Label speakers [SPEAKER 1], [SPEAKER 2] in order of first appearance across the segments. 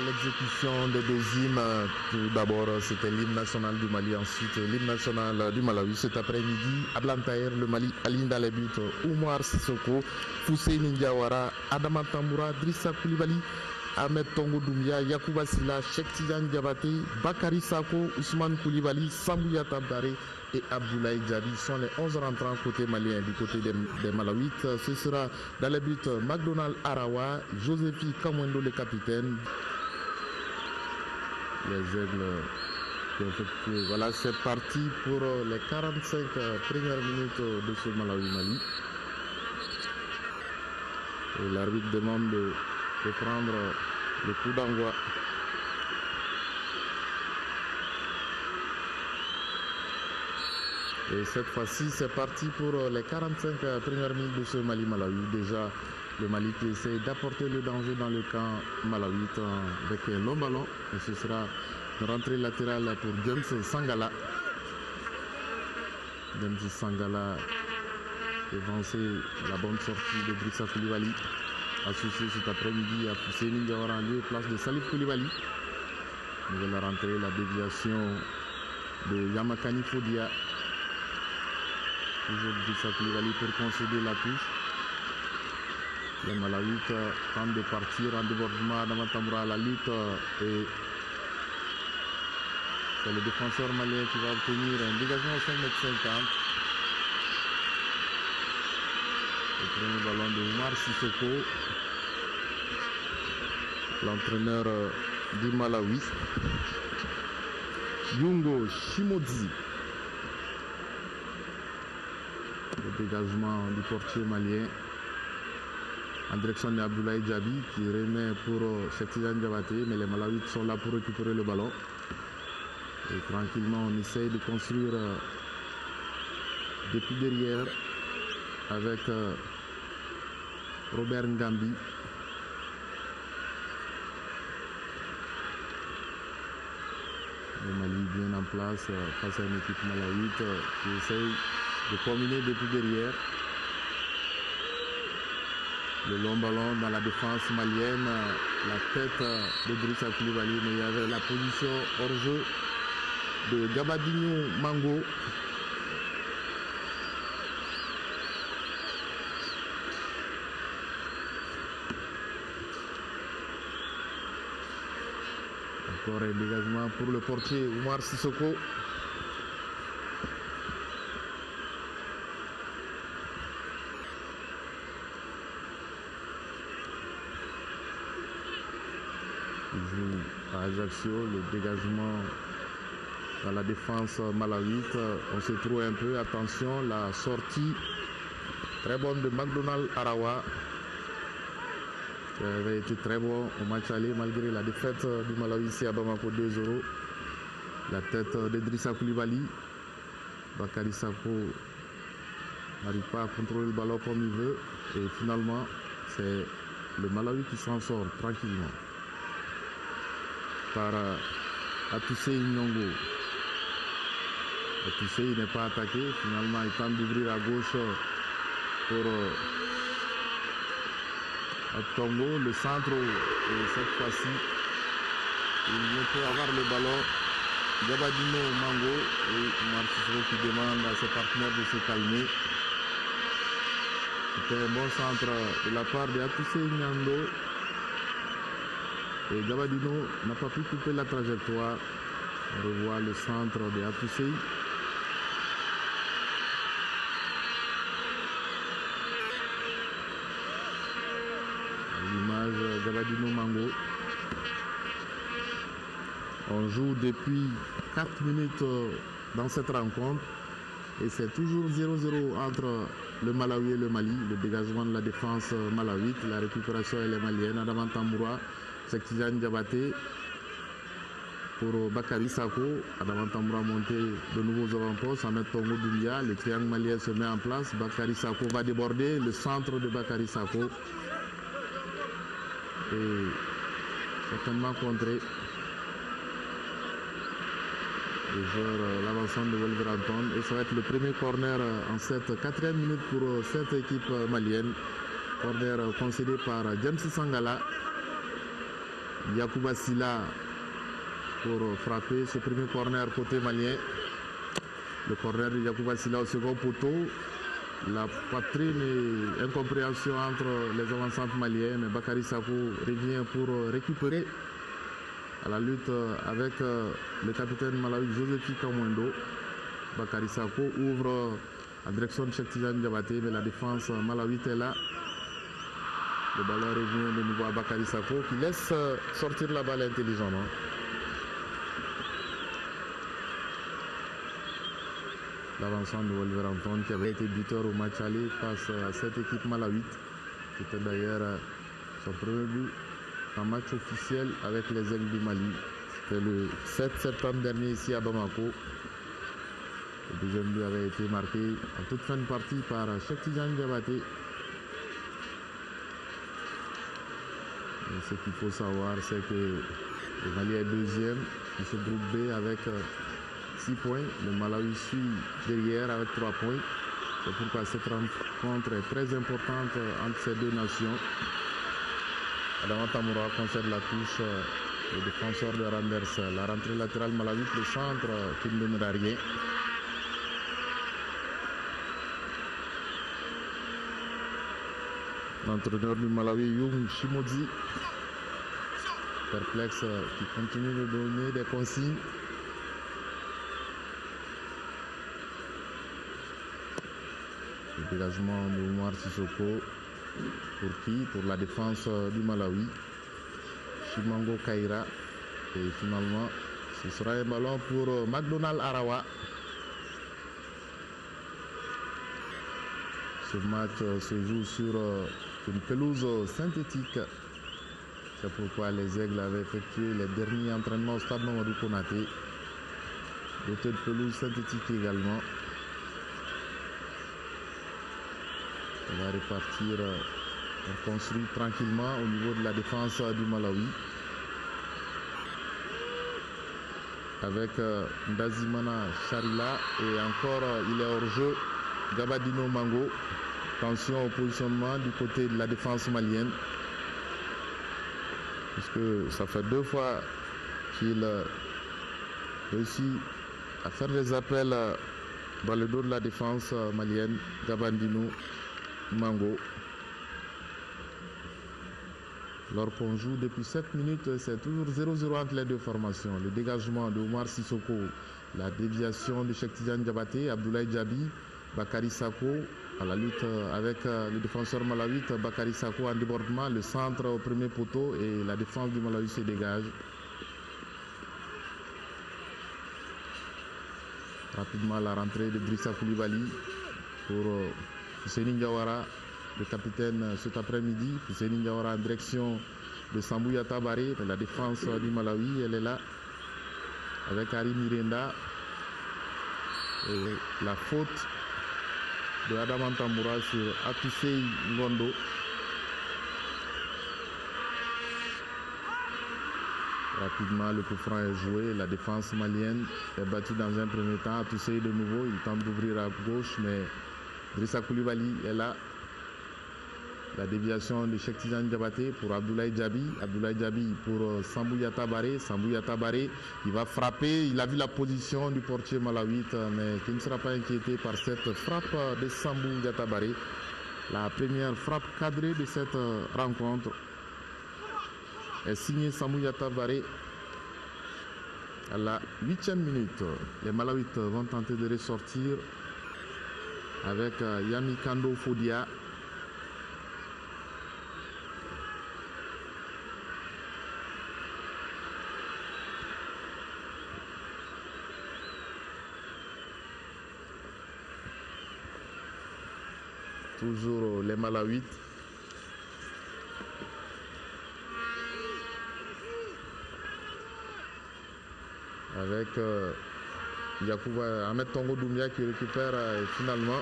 [SPEAKER 1] l'exécution des deuxièmes. Tout d'abord, c'était l'hymne national du Mali, ensuite l'hymne national du Malawi. Cet après-midi, Ablantaïr, le Mali, Alinda les buts, Oumar Sissoko, Foussein Ndiawara, Adama Tamboura, Drissa Koulibaly, Ahmed Tongo Doumbia, Yacouba Silla, Cheikh Tidiane Diabaté, Bakary Sako, Ousmane Koulibaly, Sambouya Tabdare et Abdoulaye Diaby sont les 11 rentrants côté malien. Du côté des Malawites, ce sera dans les buts McDonald Arawa, Josephi Kamwendo le capitaine. Les aigles qui ont effectué. Voilà, c'est parti pour les 45 premières minutes de ce Malawi-Mali. Et l'arbitre demande de prendre le coup d'envoi. Et cette fois-ci, c'est parti pour les 45 premières minutes de ce Mali-Malawi. Déjà, le Mali qui essaie d'apporter le danger dans le camp malawite avec un long ballon. Et ce sera une rentrée latérale pour James Sangala. James Sangala évancé la bonne sortie de Drissa Koulibaly. Associé cet après-midi à Foussein Ndiawara en lieu et place de Salif Koulibaly. Nouvelle rentrée, la déviation de Yamakani Fodia. Toujours Drissa Koulibaly pour concéder la touche. Les Malawites tentent de partir en débordement Adama Tamboura à la lutte et c'est le défenseur malien qui va obtenir un dégagement au 5,50 m. Le premier ballon de Oumar Sissoko, l'entraîneur du Malawi, Yungo Shimodzi. Le dégagement du portier malien en direction de Abdoulaye Diaby qui remet pour Cheikh Tidiane Diabaté, mais les Malawites sont là pour récupérer le ballon. Et tranquillement, on essaye de construire depuis derrière avec Robert Ngambi. Le Mali bien en place face à une équipe malawite qui essaye de combiner depuis derrière. Le long ballon dans la défense malienne, la tête de Drissa Koulibaly, mais il y avait la position hors jeu de Gabadinho Mango. Encore un dégagement pour le portier Oumar Sissoko. Il joue à Ajaccio, le dégagement dans la défense malawite. On se trouve un peu, attention, la sortie très bonne de McDonald Arawa. Qui avait été très bon au match aller malgré la défaite du Malawi ici à Bamako 2-0. La tête d'Idrissa Koulibaly. Bakary Sako n'arrive pas à contrôler le ballon comme il veut. Et finalement, c'est le Malawi qui s'en sort tranquillement. Par Atousseï Nyongo. Atousseï n'est pas attaqué. Finalement, il tente d'ouvrir à gauche pour Tongo, le centre. Et cette fois-ci, il ne peut avoir le ballon. Gabadinho Mango et Marcelo qui demande à ses partenaires de se calmer. C'était un bon centre de la part de Atousseï Nyongo. Et Gabadinho n'a pas pu couper la trajectoire. On revoit le centre de Atousseï. L'image Gabadinho Mango. On joue depuis 4 minutes dans cette rencontre. Et c'est toujours 0-0 entre le Malawi et le Mali. Le dégagement de la défense malawite. La récupération elle est malienne. Adama Tamboura. Cheikh Tidiane Diabaté pour Bakary Sako. Adama Tamboura monté de nouveaux avant-postes. Ahmed Tongo Doumbia. Le triangle malien se met en place. Bakary Sako va déborder. Le centre de Bakary Sako. Et certainement contré. Les joueurs, l'avancement de Wolverhampton. Et ça va être le premier corner en cette 4e minute pour cette équipe malienne. Corner concédé par James Sangala. Yacouba Silla pour frapper ce premier corner côté malien. Le corner de Yacouba Silla au second poteau. La poitrine et incompréhension entre les avancantes maliens, mais Bakary Sako revient pour récupérer à la lutte avec le capitaine malawi Josephi Kamwendo. Bakary Sako ouvre en direction de Cheikh Tidiane Diabaté, mais la défense malawite est là. Le ballon revient de nouveau à Bakary Sako qui laisse sortir la balle intelligemment. L'avancement de Wolverhampton qui avait été buteur au match aller face à cette équipe malawite. C'était d'ailleurs son premier but en match officiel avec les Aigles du Mali. C'était le 7 septembre dernier ici à Bamako. Le deuxième but avait été marqué en toute fin de partie par Cheikh Tidiane Diabaté. Et ce qu'il faut savoir, c'est que le Mali est deuxième de ce groupe B avec 6 points. Le Malawi suit derrière avec 3 points. C'est pourquoi cette rencontre est très importante entre ces deux nations. Adama Tamura concède la touche au défenseur de Randers. La rentrée latérale Malawi, le centre qui ne donnera rien. L'entraîneur du Malawi, Young Shimodzi, perplexe, qui continue de donner des consignes. Le dégagement de Omar Sissoko. Pour qui? Pour la défense du Malawi. Chimango Kaira. Et finalement, ce sera un ballon pour McDonald Arawa. Ce match se joue sur une pelouse synthétique. C'est pourquoi les Aigles avaient effectué les derniers entraînements au stade Mamadou Konaté. Doté de pelouse synthétique également. On va repartir, on construit tranquillement au niveau de la défense du Malawi. Avec Ndazimana Charila et encore il est hors jeu Gabadino Mango. Attention au positionnement du côté de la défense malienne. Puisque ça fait 2 fois qu'il réussit à faire des appels dans le dos de la défense malienne. Gabadino Mango. Alors qu'on joue depuis 7 minutes, c'est toujours 0-0 entre les deux formations. Le dégagement de Omar Sissoko, la déviation de Cheikh Tidiane Diabaté, Abdoulaye Diaby, Bakary Sako à la lutte avec le défenseur malawite, Bakary Sako en débordement, le centre au premier poteau et la défense du Malawi se dégage. Rapidement la rentrée de Drissa Koulibaly pour Husseini Ndiawara, le capitaine cet après-midi. Husseini Ndiawara en direction de Sambouya Tabaré, de la défense du Malawi. Elle est là avec Ari Mirenda. Et la faute de Adama Tamura sur Atusei Ngondo. Rapidement, le coup franc est joué. La défense malienne est battue dans un premier temps. Atusei de nouveau, il tente d'ouvrir à gauche, mais Drissa Koulibaly est là. La déviation de Cheikh Tidiane Diabaté pour Abdoulaye Diaby. Abdoulaye Diaby pour Sambouya Tabaré. Sambouya Tabaré, il va frapper. Il a vu la position du portier malawite, mais qui ne sera pas inquiété par cette frappe de Sambouya Tabaré. La première frappe cadrée de cette rencontre est signée Sambouya Tabaré. À la 8e minute, les Malawites vont tenter de ressortir avec Yami Kando Fodia. Toujours les Malawites. Avec Yacouba Ahmed Tongo Doumbia qui récupère finalement.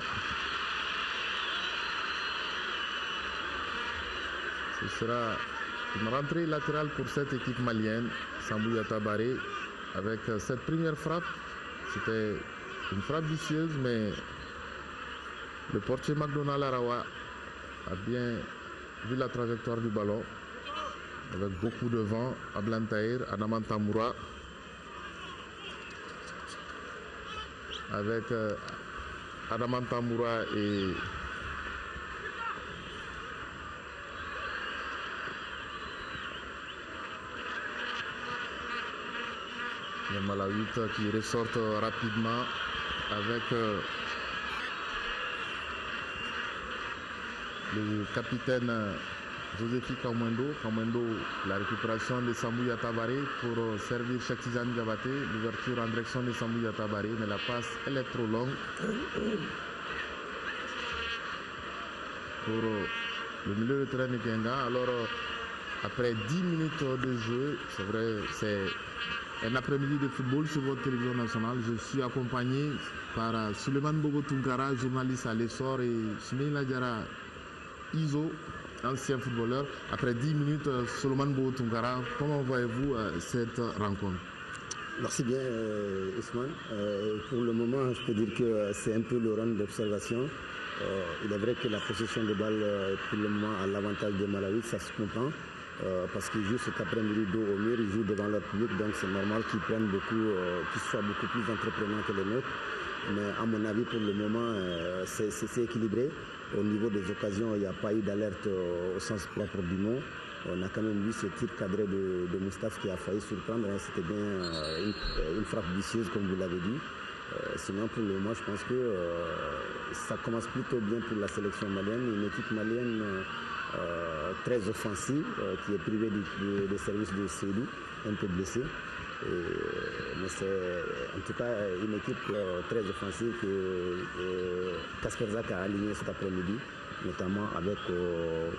[SPEAKER 1] Ce sera une rentrée latérale pour cette équipe malienne. Sambouya Tabaré avec cette première frappe. C'était une frappe vicieuse, mais le portier McDonald Arawa a bien vu la trajectoire du ballon. avec beaucoup de vent. Ablantaïr, Adaman Tamoura. Avec Adaman Tamoura et les Malawites qui ressortent rapidement avec le capitaine Josephi Kamwendo. Kamwendo, la récupération de Sambou Yatabare pour servir Cheikh-Tidiane Diabaté. L'ouverture en direction de Sambou Yatabare, mais la passe elle est trop longue pour le milieu de terrain de Kenga. Alors après 10 minutes de jeu, c'est vrai, c'est un après-midi de football sur votre télévision nationale. Je suis accompagné par Suleiman Bogo Tunkara, journaliste à l'essor, et Soumeila Diara Iso, ancien footballeur. Après 10 minutes, Suleiman Bogo Tunkara, comment voyez-vous cette rencontre?
[SPEAKER 2] Merci bien Ousmane. Pour le moment, je peux dire que c'est un peu le round d'observation. Il est vrai que la possession de balle pour le moment à l'avantage des Malawi, ça se comprend. Parce qu'ils jouent cet après-midi dos au mur, ils jouent devant leur public, donc c'est normal qu'ils prennent beaucoup, qu'ils soient beaucoup plus entreprenants que les nôtres. Mais à mon avis, pour le moment, c'est équilibré. Au niveau des occasions, il n'y a pas eu d'alerte au sens propre du mot. On a quand même vu ce tir cadré de Moustapha qui a failli surprendre. Hein. C'était bien une frappe vicieuse, comme vous l'avez dit. Sinon, pour le moment, je pense que ça commence plutôt bien pour la sélection malienne. Une équipe malienne très offensive, qui est privée des services de Seydou, un peu blessé. Mais c'est en tout cas une équipe très offensive que Kasper Zak a aligné cet après-midi, notamment avec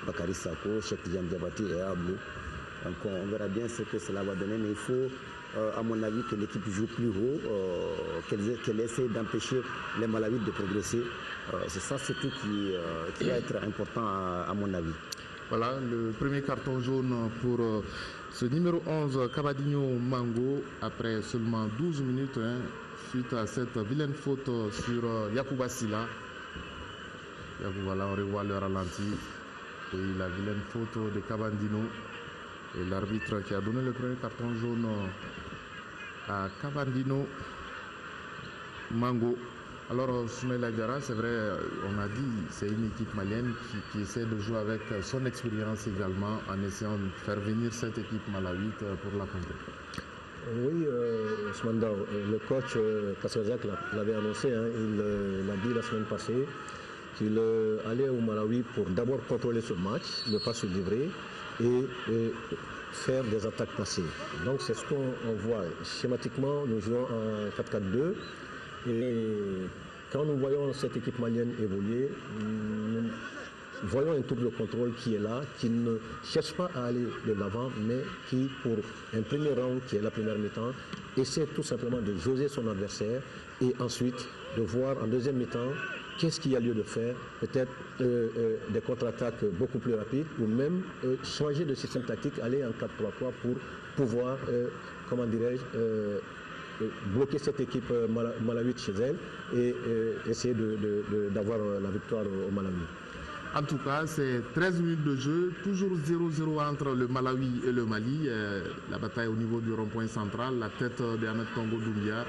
[SPEAKER 2] Bakary Sako, Cheikh-Tidiane Diabaté et Abou. Donc on verra bien ce que cela va donner, mais il faut, à mon avis, que l'équipe joue plus haut, qu'elle essaie d'empêcher les Malawites de progresser. C'est ça surtout qui va être important à mon avis.
[SPEAKER 1] Voilà, le premier carton jaune pour ce numéro 11, Kabadinho Mango, après seulement 12 minutes, suite à cette vilaine faute sur Yacouba Silla. Voilà, on revoit le ralenti. Et la vilaine faute de Kabadinho. Et l'arbitre qui a donné le premier carton jaune à Kabadinho Mango. Alors, Soumeila Diara, c'est vrai, on a dit, c'est une équipe malienne qui essaie de jouer avec son expérience également, en essayant de faire venir cette équipe malawite pour la compétition.
[SPEAKER 3] Oui, Ousmane Dao, le coach Kasperzak l'avait annoncé, hein, il l'a dit la semaine passée, qu'il allait au Malawi pour d'abord contrôler ce match, ne pas se livrer et faire des attaques passées. Donc c'est ce qu'on voit. Schématiquement, nous jouons en 4-4-2. Et quand nous voyons cette équipe malienne évoluer, nous voyons un tour de contrôle qui est là, qui ne cherche pas à aller de l'avant, mais qui, pour un premier round, qui est la première mi-temps, essaie tout simplement de jauger son adversaire et ensuite de voir en deuxième mi-temps qu'est-ce qu'il y a lieu de faire, peut-être des contre-attaques beaucoup plus rapides ou même changer de système tactique, aller en 4-3-3 pour pouvoir, comment dirais-je, bloquer cette équipe malawite chez elle et essayer d'avoir la victoire au Malawi.
[SPEAKER 1] En tout cas, c'est 13 minutes de jeu, toujours 0-0 entre le Malawi et le Mali. La bataille au niveau du rond-point central, la tête d'Ahmed Tongo Doumbia.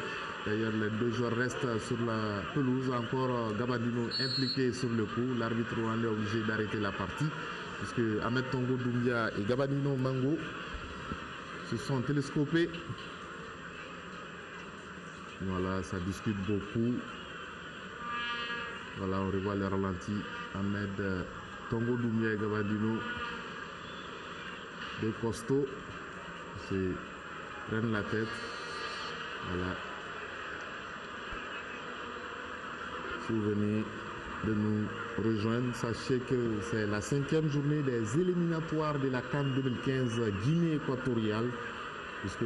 [SPEAKER 1] D'ailleurs, les deux joueurs restent sur la pelouse. Encore Gabadino impliqué sur le coup. L'arbitre rwandais est obligé d'arrêter la partie, puisque Ahmed Tongo Doumbia et Gabadino Mango se sont télescopés. Voilà, ça discute beaucoup. Voilà, on revoit les ralentis. Ahmed Tongo Doumbia et Gabadino, des costauds, prennent la tête. Voilà. Si vous venez de nous rejoindre, sachez que c'est la 5e journée des éliminatoires de la CAN 2015 Guinée équatoriale, puisque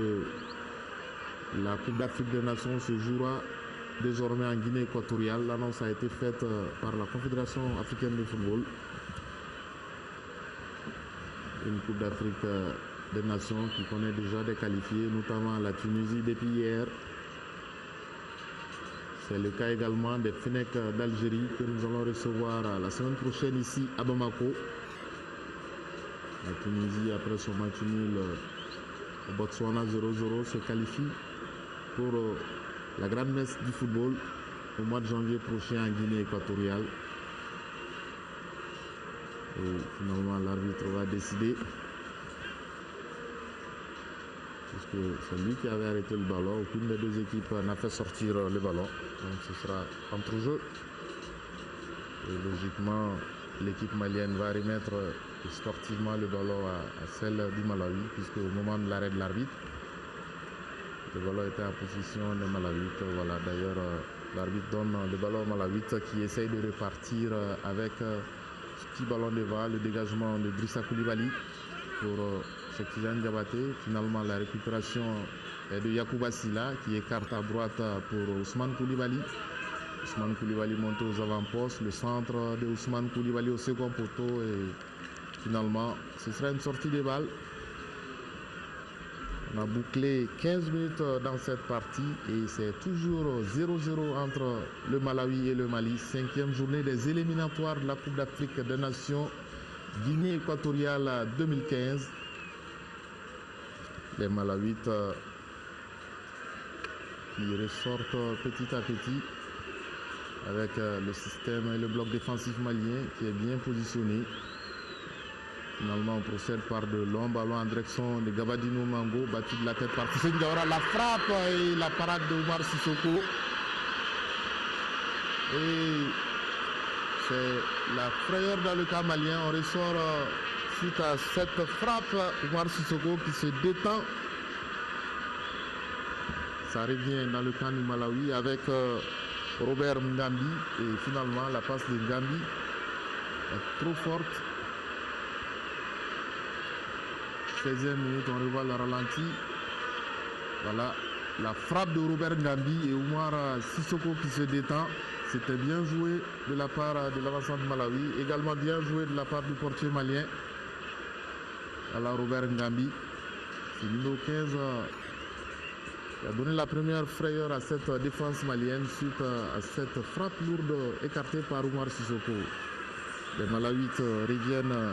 [SPEAKER 1] la Coupe d'Afrique des Nations se jouera désormais en Guinée équatoriale. L'annonce a été faite par la Confédération africaine de football. Une Coupe d'Afrique des Nations qui connaît déjà des qualifiés, notamment la Tunisie depuis hier. C'est le cas également des Fennecs d'Algérie que nous allons recevoir la semaine prochaine ici à Bamako. La Tunisie, après son match nul au Botswana 0-0, se qualifie pour la grande messe du football au mois de janvier prochain en Guinée équatoriale. Et finalement, l'arbitre va décider, puisque c'est lui qui avait arrêté le ballon. Aucune des deux équipes n'a fait sortir le ballon. Donc ce sera entre-jeu. Et logiquement, l'équipe malienne va remettre sportivement le ballon à celle du Malawi, puisque au moment de l'arrêt de l'arbitre, le ballon était en position de Malawite. Voilà, d'ailleurs, l'arbitre donne le ballon au Malawite qui essaye de repartir avec ce petit ballon devant, le dégagement de Drissa Koulibaly pour Cheikh Tidiane Diabaté. Finalement, la récupération est de Yacouba Silla qui écarte à droite pour Ousmane Koulibaly. Ousmane Koulibaly monte aux avant-postes, le centre de Ousmane Koulibaly au second poteau et finalement, ce sera une sortie de balle. On a bouclé 15 minutes dans cette partie et c'est toujours 0-0 entre le Malawi et le Mali. 5e journée des éliminatoires de la Coupe d'Afrique des Nations Guinée équatoriale 2015. Les Malawites qui ressortent petit à petit avec le système et le bloc défensif malien qui est bien positionné. Finalement, on procède par de longs ballons en direction de Gabadino Mango, battu de la tête par Hussein Diawara. La frappe et la parade de Oumar Sissoko. Et c'est la frayeur dans le camp malien. On ressort suite à cette frappe. Oumar Sissoko qui se détend. Ça revient dans le camp du Malawi avec Robert Ngambi. Et finalement, la passe de Ngambi est trop forte. 16e minute, on revoit le ralenti. Voilà, la frappe de Robert Ngambi et Oumar Sissoko qui se détend. C'était bien joué de la part de l'avancement de Malawi. Également bien joué de la part du portier malien. Voilà Robert Ngambi. C'est le numéro 15 qui a donné la première frayeur à cette défense malienne suite à cette frappe lourde écartée par Oumar Sissoko. Les Malawites reviennent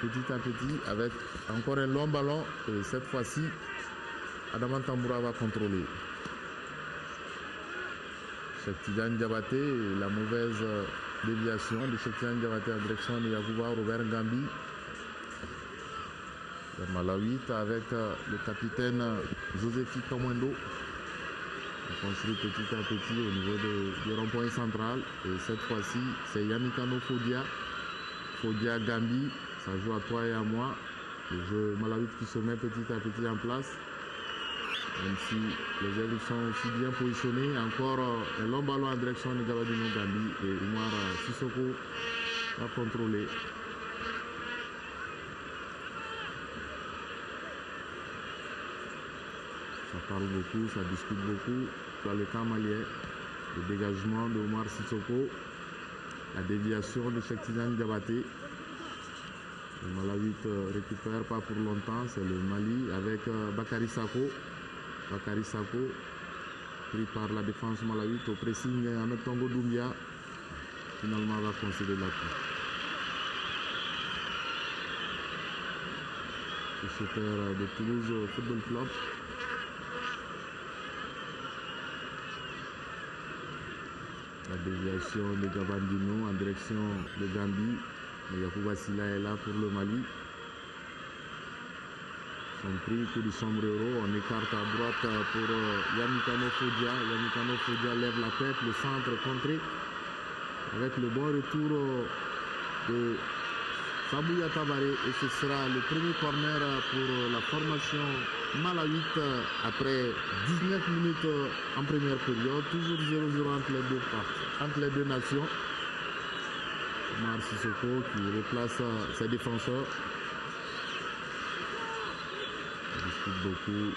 [SPEAKER 1] petit à petit avec encore un long ballon et cette fois-ci Adama Tamboura va contrôler. Cheikh Tidiane Diabaté, la mauvaise déviation de Cheikh Tidiane Diabaté en direction de Yacouba Robert Ngambi. Le Malawite avec le capitaine Josephi Kamwendo. On construit petit à petit au niveau du rond-point central et cette fois-ci c'est Yamikano Fodia. Fodia Gambi. Ça joue à toi et à moi. Le jeu Malawite qui se met petit à petit en place. Même si les ailes sont aussi bien positionnés. Encore un long ballon en direction de Gabadino Gambi. Et Oumar Sissoko va contrôler. Ça parle beaucoup, ça discute beaucoup. Dans le camp malien, le dégagement de Oumar Sissoko. La déviation de Cheikh Tidiane Diabaté. Le Malawite récupère pas pour longtemps, c'est le Mali avec Bakary Sako. Bakary Sako pris par la défense malawite au pressing Ahmed Tongo Doumbia. Finalement va concéder l'appui. Le shooter de Toulouse Football Club. La déviation de Gabandino en direction de Gambie. Mais Yacouba Silla est là pour le Mali. Son prix, coup du sombrero, on écarte à droite pour Yamikano Fodia. Yamikano Fodia lève la tête, le centre contré. Avec le bon retour de Sabouya Tabaré. Et ce sera le premier corner pour la formation malawite après 19 minutes en première période. Toujours 0-0 entre les deux nations. Oumar Sissoko qui replace ses défenseurs. Il discute beaucoup.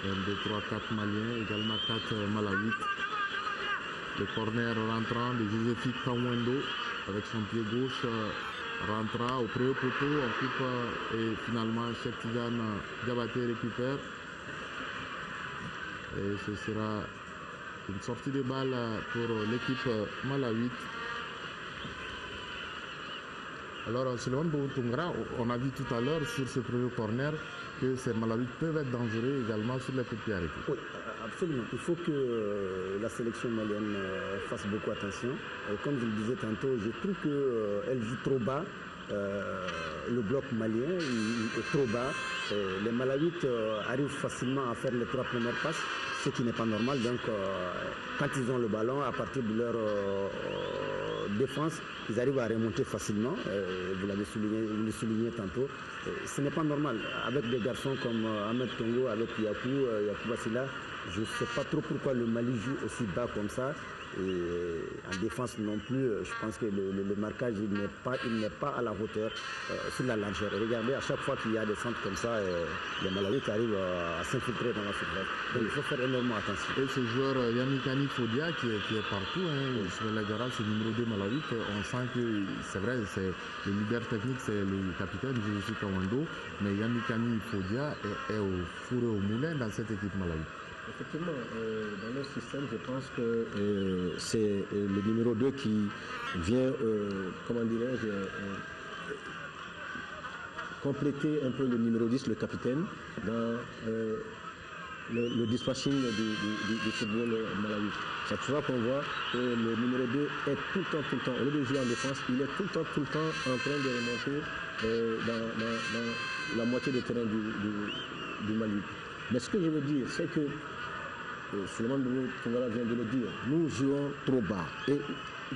[SPEAKER 1] 1, 2, 3, 4 Maliens, également 4 Malawites. Le corner rentrant de Josephi Kamwendo avec son pied gauche rentrant au premier poteau, on coupe et finalement Cheikh Tidiane Diabaté récupère. Et ce sera une sortie de balle pour l'équipe malawite. Alors, Suleiman Tungara, on a vu tout à l'heure sur ce premier corner que ces Malawites peuvent être dangereux également sur les coups de pied arrêtés.
[SPEAKER 2] Oui, absolument. Il faut que la sélection malienne fasse beaucoup attention. Comme je le disais tantôt, je trouve qu'elle joue trop bas. Le bloc malien est trop bas. Les Malawites arrivent facilement à faire les 3 premières passes, ce qui n'est pas normal. Donc, quand ils ont le ballon, à partir de leur défense, ils arrivent à remonter facilement. Vous l'avez souligné, vous le soulignez tantôt. Ce n'est pas normal. Avec des garçons comme Ahmed Tongo, avec Yakou Bassila, je ne sais pas trop pourquoi le Mali joue aussi bas comme ça. Et en défense non plus, je pense que le marquage il n'est pas à la hauteur sur la largeur. Regardez, à chaque fois qu'il y a des centres comme ça, les Malawites arrivent à s'infiltrer dans la surface. Donc il faut faire énormément attention.
[SPEAKER 1] Et ce joueur Yamikani Fodia qui est partout, sur la garage, c'est le numéro 2 Malawite, on sent que c'est vrai, c'est le leader technique, c'est le capitaine Jésus Kawando, mais Yamikani Fodia est au four et au moulin dans cette équipe Malawite.
[SPEAKER 3] Effectivement, dans notre système, je pense que c'est le numéro 2 qui vient, comment dirais-je, compléter un peu le numéro 10, le capitaine, dans le dispatching du football malawi. Chaque fois qu'on voit que le numéro 2 est tout le temps, au lieu de jouer en défense, il est tout le temps en train de remonter dans la moitié du terrain du Mali. Mais ce que je veux dire, c'est que Suleiman Tungara vient de le dire, nous jouons trop bas. Et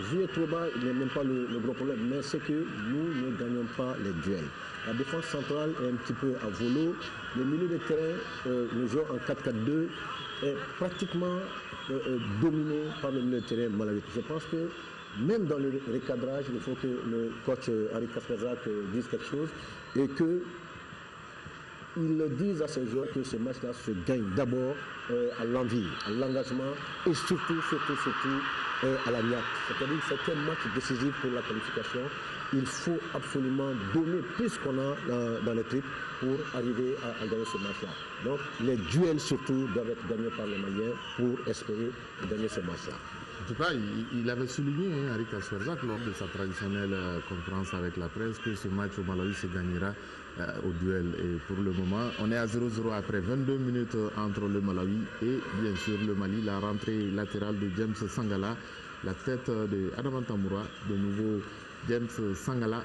[SPEAKER 3] jouer trop bas, il n'est même pas le gros problème, mais c'est que nous ne gagnons pas les duels. La défense centrale est un petit peu à volo. Le milieu de terrain, le jeu en 4-4-2, est pratiquement dominé par le milieu de terrain malawite. Je pense que même dans le recadrage, il faut que le coach Harry Kasperzak dise quelque chose et que ils disent à ces joueurs que ce match-là se gagne d'abord à l'envie, à l'engagement et surtout à la niaque. C'est-à-dire que c'est un match décisif pour la qualification. Il faut absolument donner plus qu'on a dans les tripes pour arriver à gagner ce match-là. Donc les duels surtout doivent être gagnés par les Maliens pour espérer gagner ce match-là.
[SPEAKER 1] En tout cas, il avait souligné, Harry Kasperzak, lors de sa traditionnelle conférence avec la presse, que ce match au Malawi se gagnera au duel. Et pour le moment, on est à 0-0 après 22 minutes entre le Malawi et bien sûr le Mali. La rentrée latérale de James Sangala, la tête de Adama Tamboura, de nouveau James Sangala.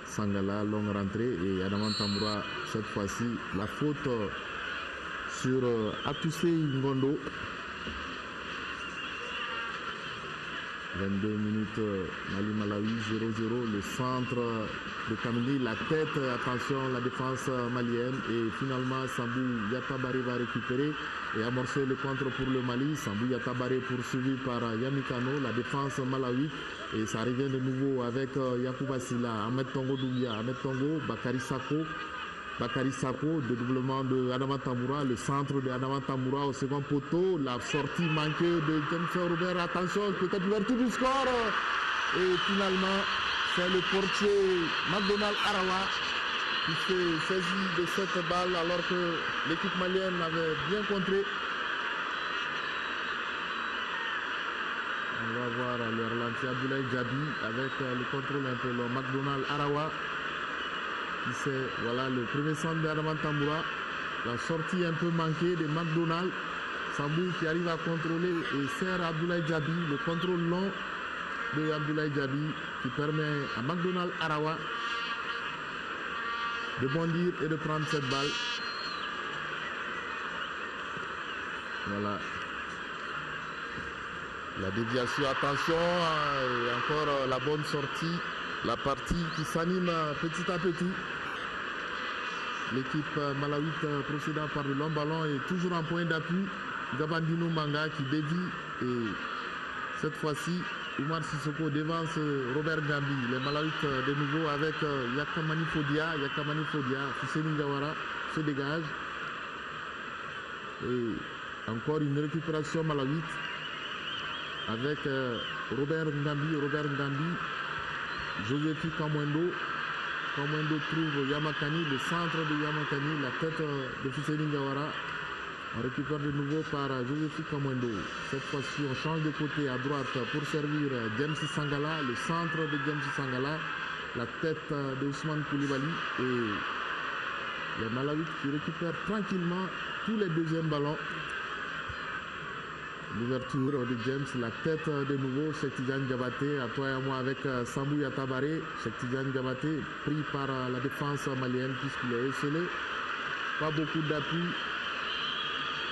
[SPEAKER 1] Sangala, longue rentrée et Adama Tamboura, cette fois-ci, la faute sur Atoussé Ngondo. 22 minutes, Mali-Malawi, 0-0, le centre de Kamini, la tête, attention, la défense malienne et finalement Sambou Yatabari va récupérer et amorcer le contre pour le Mali. Sambou Yatabari poursuivi par Yamikano, la défense malawite et ça revient de nouveau avec Yakuba Silla, Ahmed Tongo Doumbia, Ahmed Tongo, Bakary Sako, dédoublement de Adama Tamboura, le centre de Adama Tamboura au second poteau, la sortie manquée de James Robert, attention, peut-être l'ouverture du score. Et finalement, c'est le portier McDonald Arawa qui s'est saisi de cette balle alors que l'équipe malienne avait bien contré. On va voir le ralenti Abdoulaye Djabi avec le contrôle un peu long. McDonald Arawa. C'est voilà, le premier centre d'Adama Tamboura, la sortie un peu manquée de McDonald, Sambou qui arrive à contrôler et sert Abdoulaye Djabi, le contrôle long de Abdoulaye Djabi qui permet à McDonald Arawa de bondir et de prendre cette balle. Voilà. La déviation, attention, et encore la bonne sortie, la partie qui s'anime petit à petit. L'équipe malawite procédant par le long ballon est toujours en point d'appui. Gabandino Manga qui dévie et cette fois-ci Oumar Sissoko devance Robert Gambi. Les Malawites de nouveau avec Yakamani Fodia, Fisseni Gawara se dégage. Et encore une récupération malawite avec Robert Ngambi, Joseph Kamwendo. Kamwendo trouve Yamakani, le centre de Yamakani, la tête de Fisseni Gawara. On récupère de nouveau par Josephi Kamwendo. Cette fois-ci, on change de côté à droite pour servir James Sangala, le centre de James Sangala, la tête de Ousmane Koulibaly et les Malawites qui récupèrent tranquillement tous les deuxièmes ballons. L'ouverture de James, la tête de nouveau, Cheikh Tidiane Diabaté, à toi et à moi avec Sambou Yatabaré. Cheikh Tidiane Diabaté pris par la défense malienne puisqu'il est esselé. Pas beaucoup d'appui.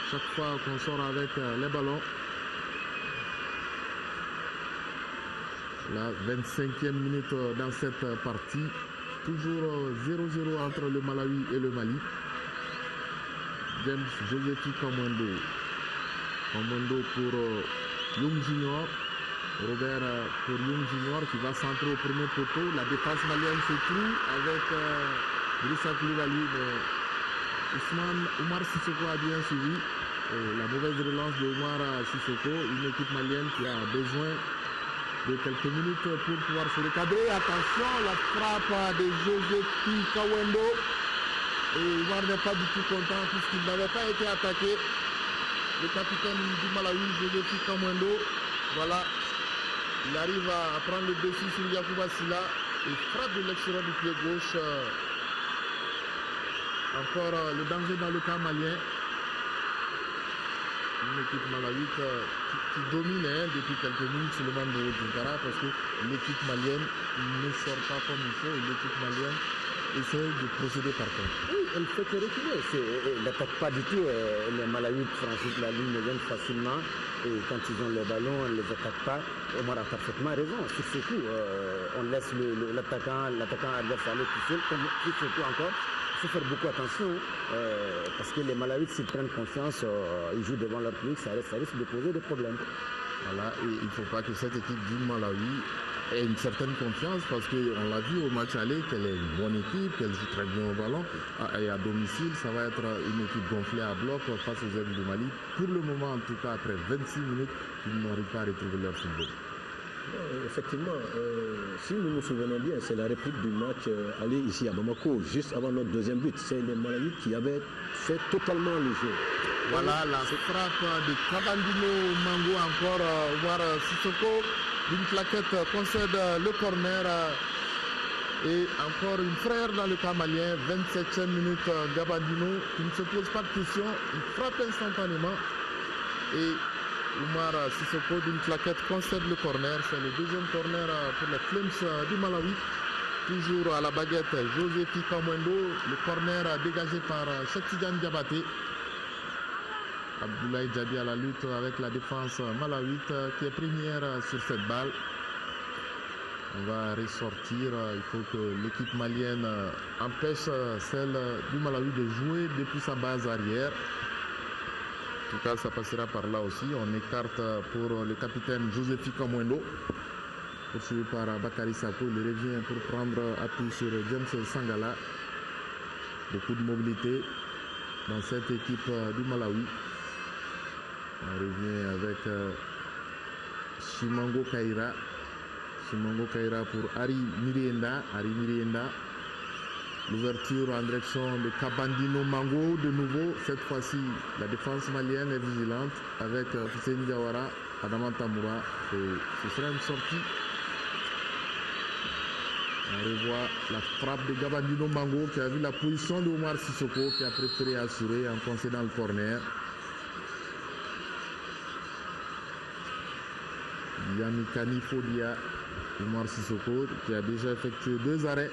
[SPEAKER 1] Chaque fois qu'on sort avec les ballons. La 25e minute dans cette partie. Toujours 0-0 entre le Malawi et le Mali. James Josephi Kamwendo. Kamwendo pour Young Junior. Robert pour Young Junior qui va centrer au premier poteau. La défense malienne se trouve avec Drissa Koulibaly. Oumar Sissoko a bien suivi. La mauvaise relance de Oumar Sissoko, une équipe malienne qui a besoin de quelques minutes pour pouvoir se recadrer. Attention, la frappe de Josephi Kamwendo. Et Oumar n'est pas du tout content puisqu'il n'avait pas été attaqué. Le capitaine du Malawi, Josephi Kamwendo, voilà, il arrive à prendre le dessus sur Yacouba Silla et frappe de l'extérieur du pied gauche. Encore le danger dans le camp malien. Une équipe malawite qui domine depuis quelques minutes sur le Mambo Dinkara parce que l'équipe malienne ne sort pas comme il faut et l'équipe malienne essaie de procéder par contre.
[SPEAKER 2] Oui, elle fait que reculer. Elle n'attaque pas du tout. Les Malawites franchissent la ligne viennent facilement et quand ils ont les ballons, on ne les attaque pas. Omar a parfaitement raison. Sur ce coup, on laisse l'attaquant adverse aller tout seul, comme surtout encore. Il faut faire beaucoup attention parce que les Malawites, s'ils prennent confiance, ils jouent devant leur public, ça risque de poser des problèmes.
[SPEAKER 1] Voilà, et il ne faut pas que cette équipe du Malawi ait une certaine confiance parce qu'on l'a vu au match aller qu'elle est une bonne équipe, qu'elle joue très bien au ballon. Et à domicile, ça va être une équipe gonflée à bloc face aux ailes du Mali. Pour le moment, en tout cas, après 26 minutes, ils n'arrivent pas à retrouver leur football.
[SPEAKER 3] Effectivement, si nous nous souvenons bien, c'est la réplique du match aller ici à Bamako, juste avant notre deuxième but. C'est les Malawites qui avaient fait totalement le jeu.
[SPEAKER 1] Voilà la frappe de Kabandino Mango encore, voir Sissoko, d'une claquette concède le corner. Et encore une frère dans le camp malien, 27e minute, Gabandino, qui ne se pose pas de questions, il frappe instantanément. Et Oumar Sissoko d'une claquette concède le corner. C'est le deuxième corner pour les Flames du Malawi. Toujours à la baguette, Josephi Kamwendo. Le corner dégagé par Cheikh Tidiane Diabaté. Abdoulaye Djabi à la lutte avec la défense malawite qui est première sur cette balle. On va ressortir. Il faut que l'équipe malienne empêche celle du Malawi de jouer depuis sa base arrière. En tout cas, ça passera par là aussi. On écarte pour le capitaine Josephi Kamwendo, poursuivi par Bakary Sako. Il revient pour prendre appui sur James Sangala. Beaucoup de mobilité dans cette équipe du Malawi. On revient avec Shimango Kaira. Shimango Kaira pour Ari Mirienda. L'ouverture en direction de Kabandino Mango de nouveau. Cette fois-ci, la défense malienne est vigilante avec Hussein Diawara, Adama Tamboura. Et ce sera une sortie. On revoit la frappe de Kabandino Mango qui a vu la position de Oumar Sissoko qui a préféré assurer en concédant le corner. Yamikani Fodia, Oumar Sissoko qui a déjà effectué 2 arrêts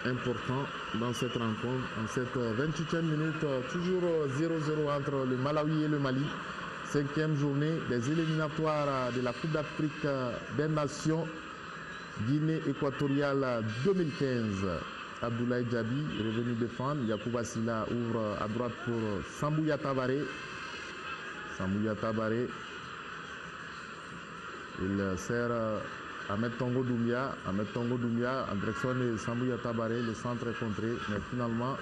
[SPEAKER 1] important dans cette rencontre, en cette 28e minute, toujours 0-0 entre le Malawi et le Mali. 5e journée des éliminatoires de la Coupe d'Afrique des Nations Guinée équatoriale 2015. Abdoulaye Djabi est revenu défendre. Yacouba Silla ouvre à droite pour Sambou Yatabaré. Il sert Ahmed Tongo Doumbia en direction de Sambou Yatabaré, le centre est contré, mais finalement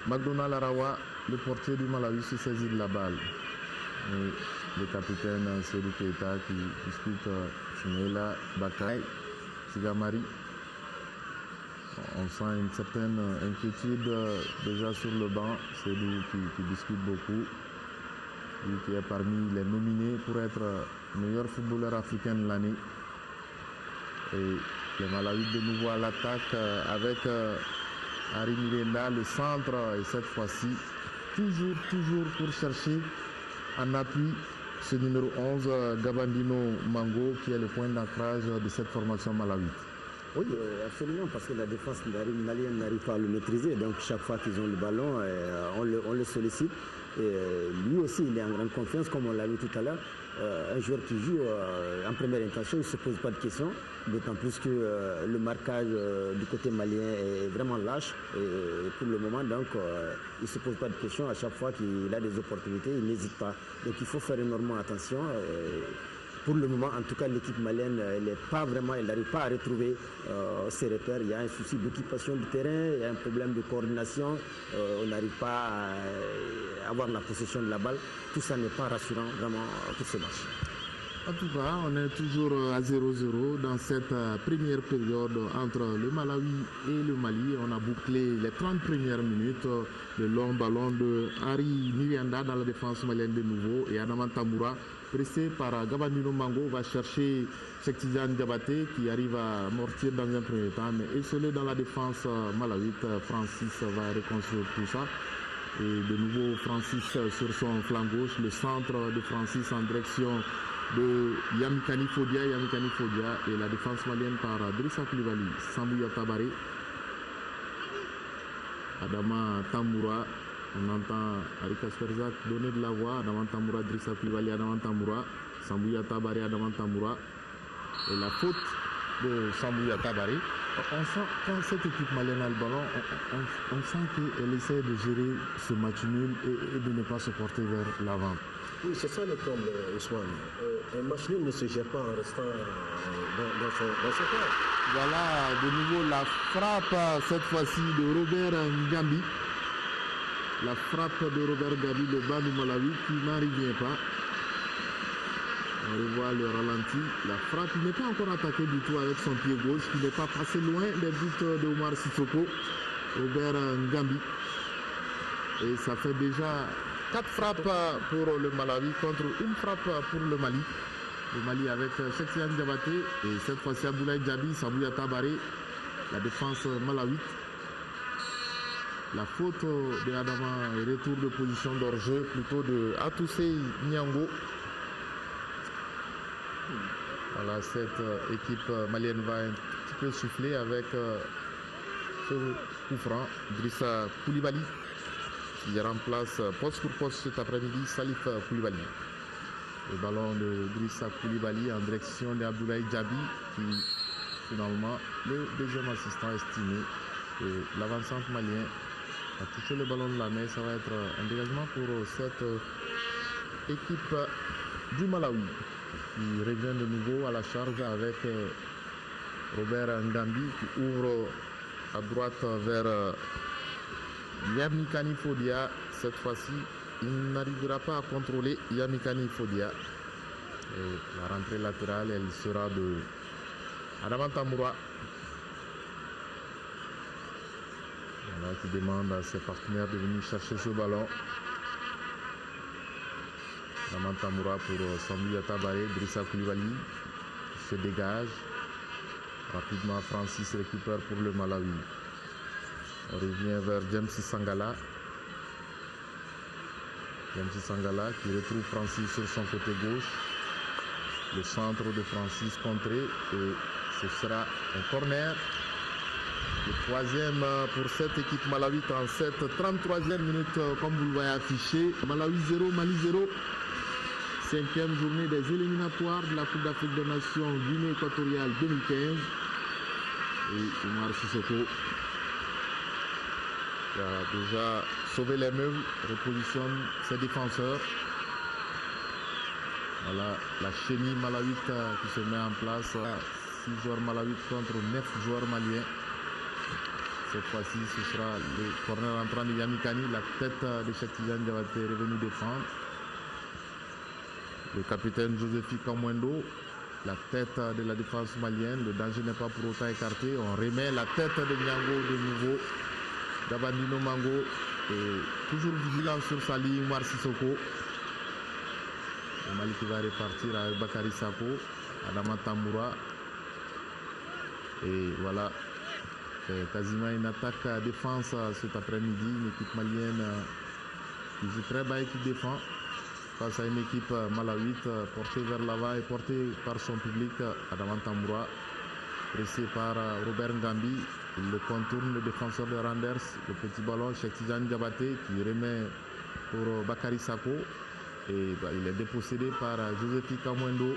[SPEAKER 1] McDonald Arawa, le portier du Malawi, se saisit de la balle. Et le capitaine Sédou Keita qui discute Chimela Bakay, Sigamari. On sent une certaine inquiétude déjà sur le banc. C'est lui qui discute beaucoup. Lui qui est parmi les nominés pour être meilleur footballeur africain de l'année. Et les Malawites de nouveau à l'attaque avec Henri Mirenda, le centre, et cette fois-ci, toujours pour chercher en appui ce numéro 11, Gabandino Mango, qui est le point d'ancrage de cette formation malawite.
[SPEAKER 2] Oui, absolument, parce que la défense malienne n'arrive pas à le maîtriser. Donc chaque fois qu'ils ont le ballon, on le sollicite. Et lui aussi, il est en grande confiance, comme on l'a vu tout à l'heure. Un joueur qui joue en première intention, il ne se pose pas de questions. D'autant plus que le marquage du côté malien est vraiment lâche. Et pour le moment, donc, il ne se pose pas de questions. À chaque fois qu'il a des opportunités, il n'hésite pas. Donc il faut faire énormément attention. Pour le moment, en tout cas, l'équipe malienne, elle n'arrive pas à retrouver ses repères. Il y a un souci d'occupation du terrain, il y a un problème de coordination. On n'arrive pas à avoir la possession de la balle. Tout ça n'est pas rassurant vraiment pour ce match.
[SPEAKER 1] En tout cas, on est toujours à 0-0 dans cette première période entre le Malawi et le Mali. On a bouclé les 30 premières minutes. Le long ballon de Henri Miranda dans la défense malienne de nouveau. Et Adama Tamboura, pressé par Gabandino Mango, va chercher Cheikh-Tidiane Diabaté qui arrive à amortir dans un premier temps. Mais isolé dans la défense malawite, Francis va reconstruire tout ça. Et de nouveau, Francis sur son flanc gauche. Le centre de Francis en direction de Yamikani Fodia et la défense malienne par Drissa Koulibaly, Sambouya Tabaré, Adama Tamboura. On entend Arikas Ferzak donner de la voix. Adama Tamboura, Drissa Koulibaly, Adama Tamboura, Sambouya Tabaré, Adama Tamboura. Et la faute de Sambouya Tabaré. On sent, quand cette équipe malienne a le ballon, on sent qu'elle essaie de gérer ce match nul et de ne pas se porter vers l'avant.
[SPEAKER 3] Oui, c'est ça le comble, Ousmane. Un match nul ne se gère pas en restant dans son corps.
[SPEAKER 1] Voilà de nouveau la frappe, cette fois-ci de Robert Ngambi. La frappe de Robert Ngambi, le bas du Malawi, qui n'en revient pas. On revoit le ralenti. La frappe, il n'est pas encore attaqué du tout avec son pied gauche, qui n'est pas passé loin des buts de Omar Sissoko. Robert Ngambi. Et ça fait déjà 4 frappes pour le Malawi contre une frappe pour le Mali. Le Mali avec Cheikh-Tidiane Diabaté et cette fois-ci Abdoulaye Diaby, Sambouya Tabaré, la défense malawite. La faute de Adama et retour de position d'hors-jeu plutôt de Atousei Nyango. Voilà, cette équipe malienne va un petit peu souffler avec ce coup franc. Drissa Koulibaly qui remplace poste pour poste cet après-midi Salif Koulibaly. Le ballon de Drissa Koulibaly en direction d'Abdoulaye Diaby qui finalement le deuxième assistant estimé que l'avancante malien a touché le ballon de la main. Ça va être un dégagement pour cette équipe du Malawi qui revient de nouveau à la charge avec Robert Ngambi qui ouvre à droite vers Yamikani Fodia. Cette fois-ci, il n'arrivera pas à contrôler Yamikani Fodia. Et la rentrée latérale, elle sera de Adama Tamboura. Voilà, qui demande à ses partenaires de venir chercher ce ballon. Adama Tamboura pour Sambouya Tabaré, Drissa Koulibaly se dégage. Rapidement, Francis récupère pour le Malawi. On revient vers James Sangala. James Sangala qui retrouve Francis sur son côté gauche. Le centre de Francis contré et ce sera un corner. Le troisième pour cette équipe malawite en cette 33e minute comme vous le voyez affiché. Malawi 0, Mali 0. 5e journée des éliminatoires de la Coupe d'Afrique des Nations Guinée équatoriale 2015. Et Omar Sissoko qui a déjà sauvé les meubles, repositionne ses défenseurs. Voilà la chenille malawite qui se met en place. 6 joueurs malawites contre 9 joueurs maliens. Cette fois-ci, ce sera le corner entrant de Yamikani. La tête de Cheikh-Tidiane Diabaté est revenue défendre. Le capitaine Josephi Kamwendo la tête de la défense malienne. Le danger n'est pas pour autant écarté. On remet la tête de Niango de nouveau. Gabandino Mango est toujours vigilant sur sa ligne. Oumar Sissoko. Le Mali qui va repartir avec Bakary Sako, Adama Tamboura. Et voilà, c'est quasiment une attaque à défense cet après-midi. Une équipe malienne qui joue très bas et qui défend face à une équipe malawite portée vers l'avant et portée par son public. Adama Tamboura, pressé par Robert Ngambi. Il le contourne, le défenseur de Randers. Le petit ballon, Cheikh Tidiane Diabaté qui remet pour Bakary Sako. Et il est dépossédé par Josephi Kamwendo.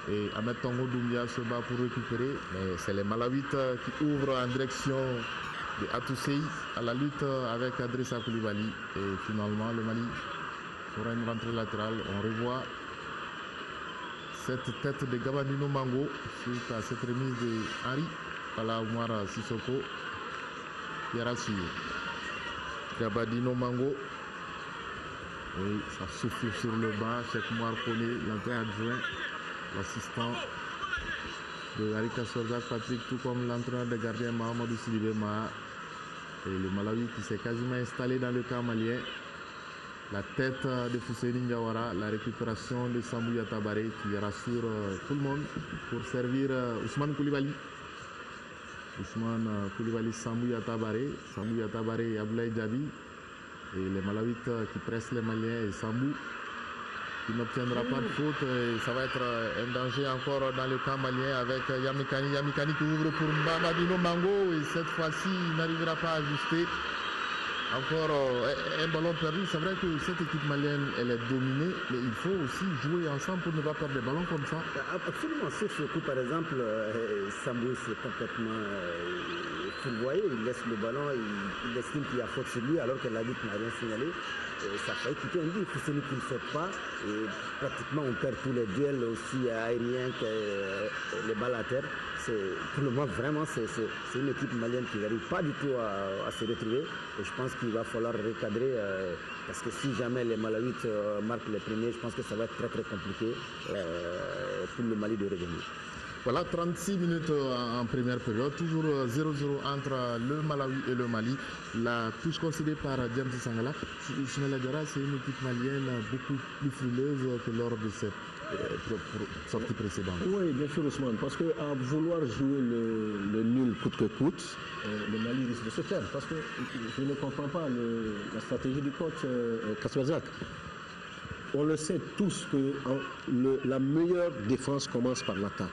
[SPEAKER 1] Et Ahmed Tongo Doumbia se bat pour récupérer. Mais c'est les Malawites qui ouvrent en direction de Atousseï à la lutte avec Adrissa Koulibaly. Et finalement, le Mali fera une rentrée latérale. On revoit cette tête de Gabandino Mango suite à cette remise de Henri Pala Oumar Sissoko qui rassure. Gabandino Mango. Oui, ça souffle sur le banc. Cheikh Moar Kone, l'entraîneur adjoint, l'assistant de Harry Kassorzak Patrick, tout comme l'entraîneur de gardien Mahamadou Sidibé Maha. Et le Malawi qui s'est quasiment installé dans le camp malien. La tête de Fousseini Ndiawara, la récupération de Sambou Yatabare qui rassure tout le monde pour servir Ousmane Koulibaly. Ousmane Koulibaly, Sambou Yatabare et Abdoulaye Diaby. Et les Malawites qui pressent les Maliens et Sambou qui n'obtiendra pas de faute. Et ça va être un danger encore dans le camp malien avec Yamikani. Yamikani qui ouvre pour Mbabadino Mango et cette fois-ci il n'arrivera pas à ajuster. Encore un ballon perdu. C'est vrai que cette équipe malienne elle est dominée, mais il faut aussi jouer ensemble pour ne pas perdre des ballons comme ça.
[SPEAKER 2] Absolument, sur ce coup par exemple, Sambou s'est complètement fourvoyé, il laisse le ballon, il estime qu'il y a faute sur lui alors que l'arbitre n'a rien signalé. Ça fait quitter un but, il faut celui qui ne saute pas et pratiquement on perd tous les duels aussi aériens que les balles à terre. Pour le moment vraiment c'est une équipe malienne qui n'arrive pas du tout à se retrouver et je pense qu'il va falloir recadrer parce que si jamais les Malawites marquent les premiers, je pense que ça va être très très compliqué pour le Mali de revenir.
[SPEAKER 1] Voilà, 36 minutes en première période, toujours 0-0 entre le Malawi et le Mali. La touche concédée par James Sangala. Ismaël Diarra, c'est une équipe malienne beaucoup plus frileuse que lors de cette sortie précédente.
[SPEAKER 3] Oui, bien sûr Ousmane, parce qu'à vouloir jouer le nul coûte que coûte, le Mali risque de se perdre. Parce que je ne comprends pas la stratégie du coach Kassorzak. On le sait tous que la meilleure défense commence par l'attaque.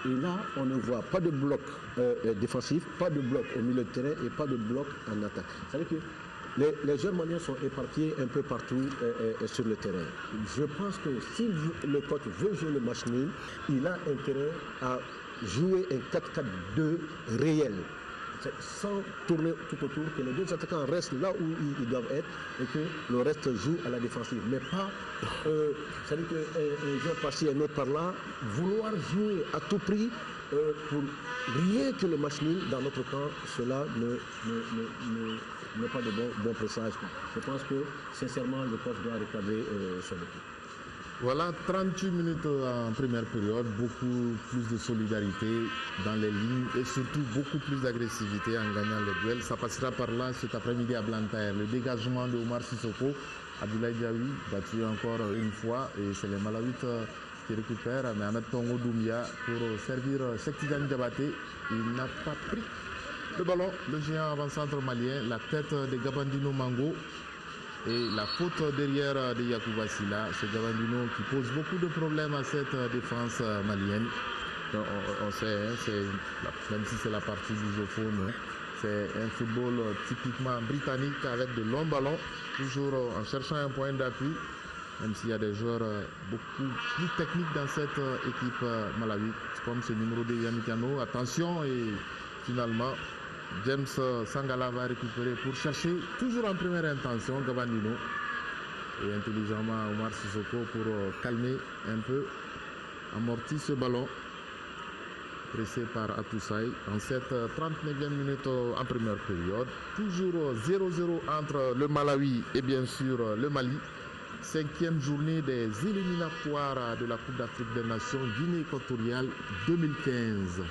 [SPEAKER 3] Et là, on ne voit pas de bloc défensif, pas de bloc au milieu de terrain et pas de bloc en attaque. C'est-à-dire que les jeunes Maliens sont éparpillés un peu partout sur le terrain. Je pense que si le coach veut jouer le match nul, il a intérêt à jouer un 4-4-2 réel. Sans tourner tout autour, que les deux attaquants restent là où ils doivent être et que le reste joue à la défensive. Mais pas, c'est-à-dire qu'un joueur par-ci et un autre par-là, vouloir jouer à tout prix pour rien que le match nul dans notre camp, cela n'est pas de bon présage. Je pense que, sincèrement, le coach doit recadrer son équipe.
[SPEAKER 1] Voilà, 38 minutes en première période, beaucoup plus de solidarité dans les lignes et surtout beaucoup plus d'agressivité en gagnant le duel. Ça passera par là cet après-midi à Blantyre. Le dégagement de Oumar Sissoko, Abdoulaye Diaby, battu encore une fois et c'est les Malawites qui récupèrent. Mais Ahmed Tongo Doumbia pour servir Cheikh Tidiane Diabaté, il n'a pas pris le ballon. Le géant avant-centre malien, la tête de Gabandino Mango. Et la faute derrière de Yacouba Silla, ce Gabandino qui pose beaucoup de problèmes à cette défense malienne. On sait, même si c'est la partie lusophone, c'est un football typiquement britannique avec de longs ballons, toujours en cherchant un point d'appui, même s'il y a des joueurs beaucoup plus techniques dans cette équipe malawi, comme ce numéro de Yamikano. Attention, et finalement, James Sangala va récupérer pour chercher, toujours en première intention, Gabandino. Et intelligemment, Oumar Sissoko pour calmer un peu, amortir ce ballon. Pressé par Atousseï en cette 39e minute en première période. Toujours 0-0 entre le Malawi et bien sûr le Mali. 5e journée des éliminatoires de la Coupe d'Afrique des Nations Guinée équatoriale 2015.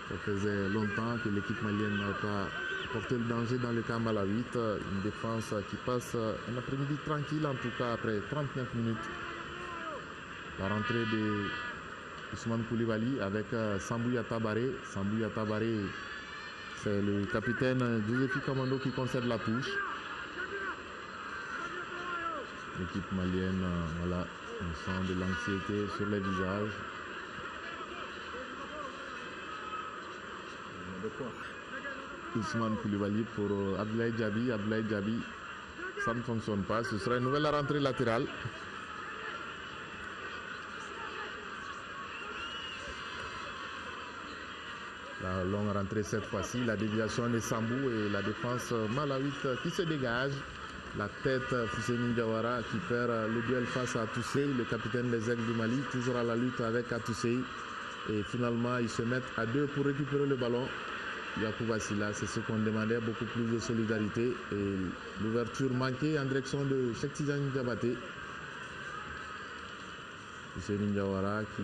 [SPEAKER 1] Ça faisait longtemps que l'équipe malienne n'a pas porté le danger dans le camp malawite. Une défense qui passe un après-midi tranquille, en tout cas après 39 minutes. La rentrée de Ousmane Koulibaly avec Sambouya Tabaré. Sambouya Tabaré, c'est le capitaine Giuseppe Kamando qui concède la touche. L'équipe malienne, voilà, on sent de l'anxiété sur les visages. Ousmane Koulibaly pour Abdoulaye Diaby. Abdoulaye Diaby, ça ne fonctionne pas. Ce sera une nouvelle rentrée latérale. La longue rentrée cette fois-ci, la déviation de Sambou et la défense malawite qui se dégage. La tête Fousseini Diawara qui perd le duel face à Toussé, le capitaine des Aigles du Mali, toujours à la lutte avec Toussé. Et finalement, ils se mettent à deux pour récupérer le ballon. Yakou Vassila, c'est ce qu'on demandait, beaucoup plus de solidarité. Et l'ouverture manquée en direction de Cheikh Tidiane Diabaté. Fousseini Diawara qui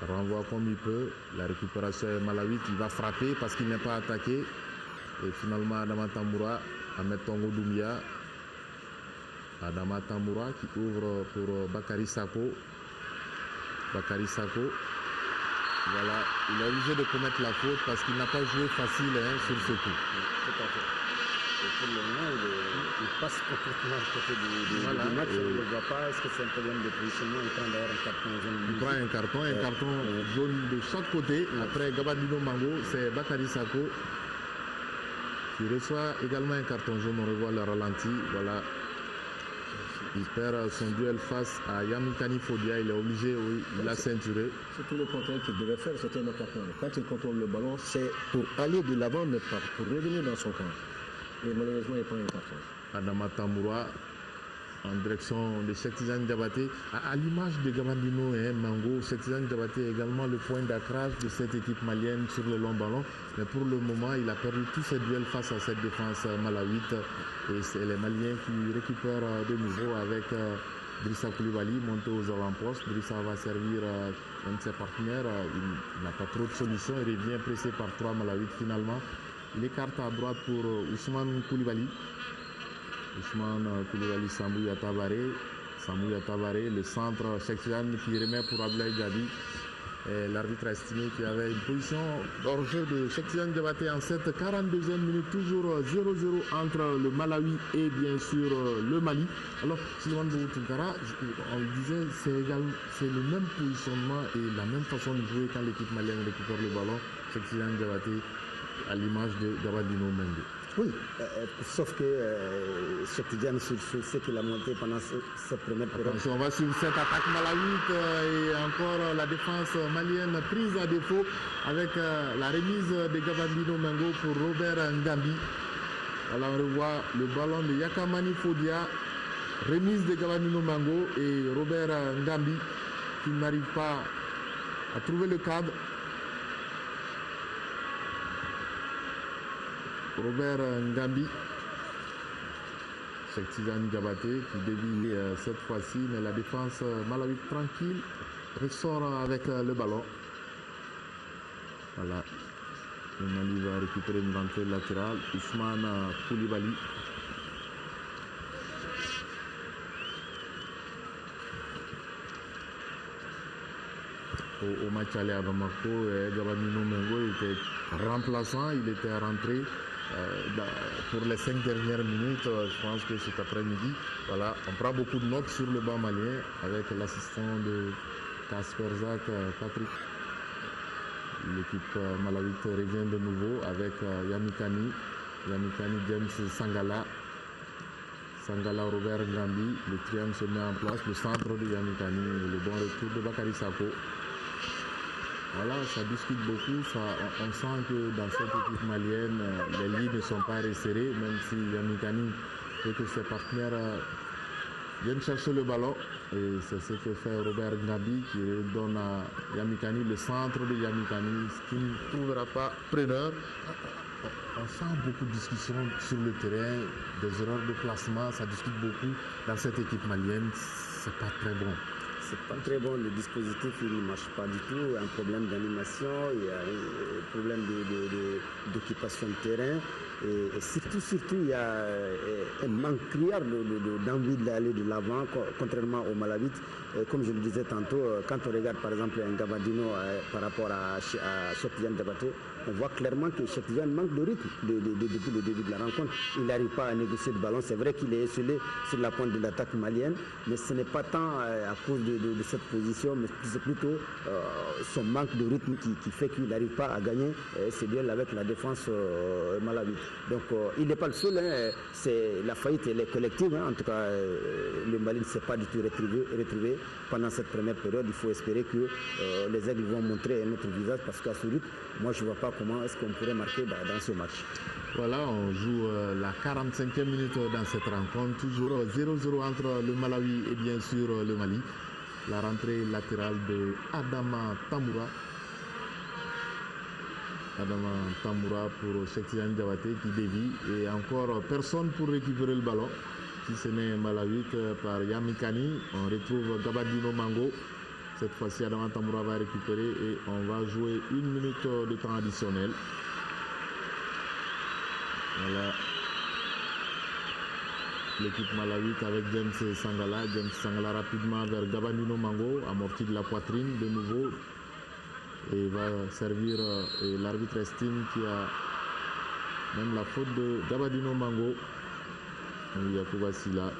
[SPEAKER 1] renvoie comme il peut. La récupération est malawite, il va frapper parce qu'il n'est pas attaqué. Et finalement, Adama Tamboura, Ahmed Tongo Doumbia. Adama Tamboura qui ouvre pour Bakary Sako. Bakary Sako. Voilà, il est obligé de commettre la faute parce qu'il n'a pas joué facile sur ce coup.
[SPEAKER 2] Tout à fait. Et pour le moment, il passe complètement à côté du match. On ne le voit pas. Est-ce que c'est un problème de positionnement? Il prend d'ailleurs un carton jaune.
[SPEAKER 1] Il prend un carton jaune de chaque côté. Après Gabandino Mango, c'est Bakary Sako qui reçoit également un carton jaune. On revoit le ralenti. Voilà. Il perd son duel face à Yamikani Fodia. Il est obligé, oui, il a ceinturé.
[SPEAKER 3] C'est tout le contraire qu'il devait faire, c'était un attaquant. Quand il contrôle le ballon, c'est pour aller de l'avant, mais pas pour revenir dans son camp. Et malheureusement, il prend un carton.
[SPEAKER 1] Adama Tamboura en direction de Cheikh Tidiane Diabaté. À l'image de Gabandino et Mango, Cheikh Tidiane Diabaté est également le point d'ancrage de cette équipe malienne sur le long ballon. Mais pour le moment, il a perdu tous ses duels face à cette défense malawite. Et c'est les Maliens qui récupèrent de nouveau avec Drissa Koulibaly monté aux avant-postes. Drissa va servir un de ses partenaires. Il n'a pas trop de solutions. Il revient pressé par 3 malawites finalement. Il écarte à droite pour Ousmane Koulibaly. Ousmane Koulibaly, Sambouya Tabaré. Sambouya Tabaré, le centre, Cheikh Tidiane qui remet pour Abdoulaye Diaby. L'arbitre a estimé qu'il y avait une position d'hors-jeu de Cheikh Tidiane Diabaté en cette 42e minute, toujours 0-0 entre le Malawi et bien sûr le Mali. Alors, Sylvain Boutoukara, on le disait, c'est le même positionnement et la même façon de jouer quand l'équipe malienne récupère le ballon. Cheikh Tidiane Diabaté à l'image de Gabandino Mendy.
[SPEAKER 2] Oui, sauf que Cheikh Tidiane, sur ce qu'il a monté pendant cette première période.
[SPEAKER 1] Attention, on va suivre cette attaque malawite et encore la défense malienne prise à défaut avec la remise de Gabandino Mengo pour Robert Ngambi. Alors on revoit le ballon de Yakamani Fodia, remise de Gabandino Mengo et Robert Ngambi qui n'arrive pas à trouver le cadre. Robert Ngambi, Cheikh Tidiane Diabaté qui dévie cette fois-ci, mais la défense malawite tranquille ressort avec le ballon. Voilà, le Mali va récupérer une rentrée latérale. Ousmane Koulibaly. Au match aller à Bamako, Gabandino Mengo était remplaçant, il était rentré pour les 5 dernières minutes. Je pense que cet après-midi, voilà, on prend beaucoup de notes sur le banc malien avec l'assistant de Kasper Zak, Patrick. L'équipe malawite revient de nouveau avec Yamikani James Sangala. Sangala Robert Ngambi, le triangle se met en place, le centre de Yamikani, le bon retour de Bakary Sako. Voilà, ça discute beaucoup, on sent que dans cette équipe malienne, les lignes ne sont pas resserrées, même si Yamikani fait que ses partenaires viennent chercher le ballon et c'est ce que fait Robert Ngabi qui donne à Yamikani le centre de Yamikani, ce qui ne trouvera pas preneur. On sent beaucoup de discussions sur le terrain, des erreurs de placement, ça discute beaucoup dans cette équipe malienne, c'est pas très bon.
[SPEAKER 2] C'est pas très bon, le dispositif il ne marche pas du tout, il y a un problème d'animation, il y a un problème d'occupation de terrain et surtout il y a un manque criard d'envie d'aller de l'avant, contrairement au Malawi. Comme je le disais tantôt, quand on regarde par exemple un Gabadino par rapport à Cheikh Tidiane Diabaté, on voit clairement que Cheikh Tidiane manque de rythme depuis le début de la rencontre. Il n'arrive pas à négocier le ballon. C'est vrai qu'il est esselé sur la pointe de l'attaque malienne, mais ce n'est pas tant à cause de cette position, mais c'est plutôt son manque de rythme qui fait qu'il n'arrive pas à gagner ce duel avec la défense malawi. Donc il n'est pas le seul, hein, la faillite elle est collective, hein. En tout cas le Mali ne s'est pas du tout retrouvé pendant cette première période. Il faut espérer que les Aigles vont montrer un autre visage parce qu'à ce rythme, moi je ne vois pas comment est-ce qu'on pourrait marquer dans ce match.
[SPEAKER 1] Voilà, on joue la 45e minute dans cette rencontre, toujours 0-0 entre le Malawi et bien sûr le Mali. La rentrée latérale de Adama Tamboura. Adama Tamboura pour Cheikh Tidiane Diabaté qui dévie et encore personne pour récupérer le ballon. Si ce n'est Malawi que par Yamikani, on retrouve Gabadino Mango. Cette fois-ci, Adama Tamboura va récupérer et on va jouer 1 minute de temps additionnel. Voilà. L'équipe malawite avec James Sangala. James Sangala rapidement vers Gabadino Mango, amorti de la poitrine de nouveau. Et va servir, et l'arbitre estime qu'il y a même la faute de Gabadino Mango. Yacouba Silla.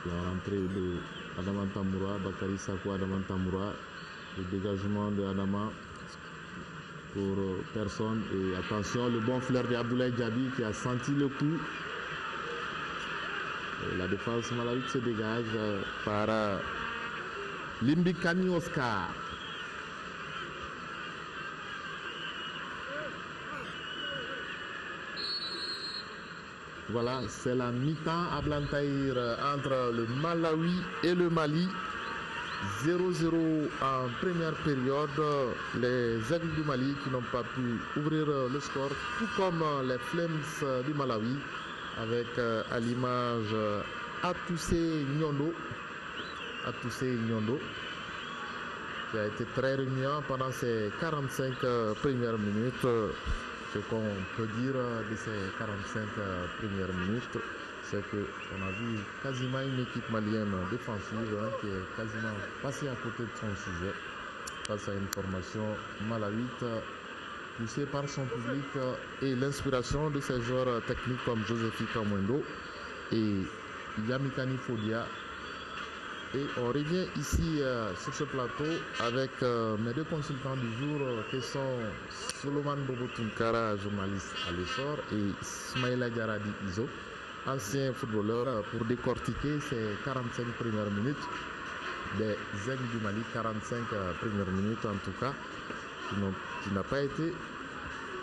[SPEAKER 1] La rentrée de Adama Tamboura, Bakary Sako Adama Tamboura, le dégagement de Adama pour personne. Et attention, le bon flair de Abdoulaye Diaby qui a senti le coup. Et la défense malawite se dégage par Limbikani Oscar. Voilà, c'est la mi-temps à Blantyre entre le Malawi et le Mali. 0-0 en première période. Les Aigles du Mali qui n'ont pas pu ouvrir le score, tout comme les Flames du Malawi, avec à l'image Atoussé Nyondo, qui a été très remuant pendant ces 45 premières minutes. Ce qu'on peut dire de ces 45 premières minutes, c'est qu'on a vu quasiment une équipe malienne défensive qui est quasiment passée à côté de son sujet face à une formation malawite poussée par son public et l'inspiration de ses joueurs techniques comme Josephi Kamwendo et Yamikani Fodia. Et on revient ici sur ce plateau avec mes deux consultants du jour qui sont Solomon Bobo Tunkara, journaliste à l'essor, et Ismaïla Diaradi Iso, ancien footballeur, pour décortiquer ces 45 premières minutes des Aigles du Mali, 45 premières minutes en tout cas, qui n'a pas été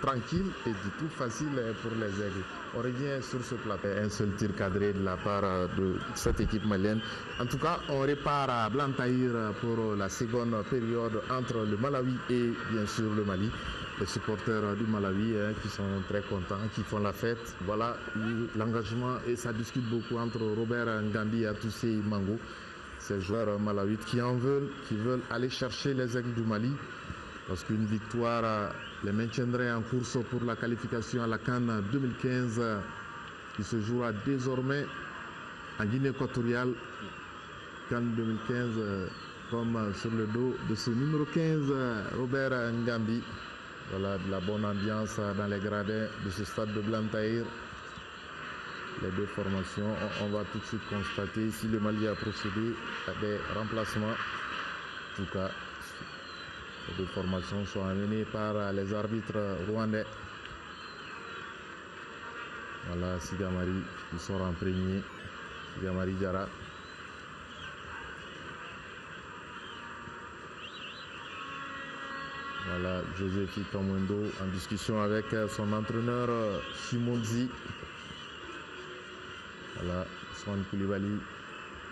[SPEAKER 1] tranquille et du tout facile pour les Aigles. On revient sur ce plateau. Un seul tir cadré de la part de cette équipe malienne. En tout cas, on repart à Blantyre pour la seconde période entre le Malawi et bien sûr le Mali. Les supporters du Malawi qui sont très contents, qui font la fête. Voilà l'engagement et ça discute beaucoup entre Robert Ngambi et Atoussé Mango. Ces joueurs malawites qui veulent aller chercher les Aigles du Mali. Parce qu'une victoire les maintiendrait en course pour la qualification à la CAN 2015 qui se jouera désormais en Guinée équatoriale. CAN 2015 comme sur le dos de ce numéro 15, Robert Ngambi. Voilà de la bonne ambiance dans les gradins de ce stade de Blantyre. Les deux formations, on va tout de suite constater si le Mali a procédé à des remplacements. En tout cas, les deux formations sont amenées par les arbitres rwandais. Voilà Sigamari qui sort en premier. Sigamari Diarra. Voilà, Joseph Kamwendo en discussion avec son entraîneur Shimonzi. Voilà, Ousmane Koulibaly,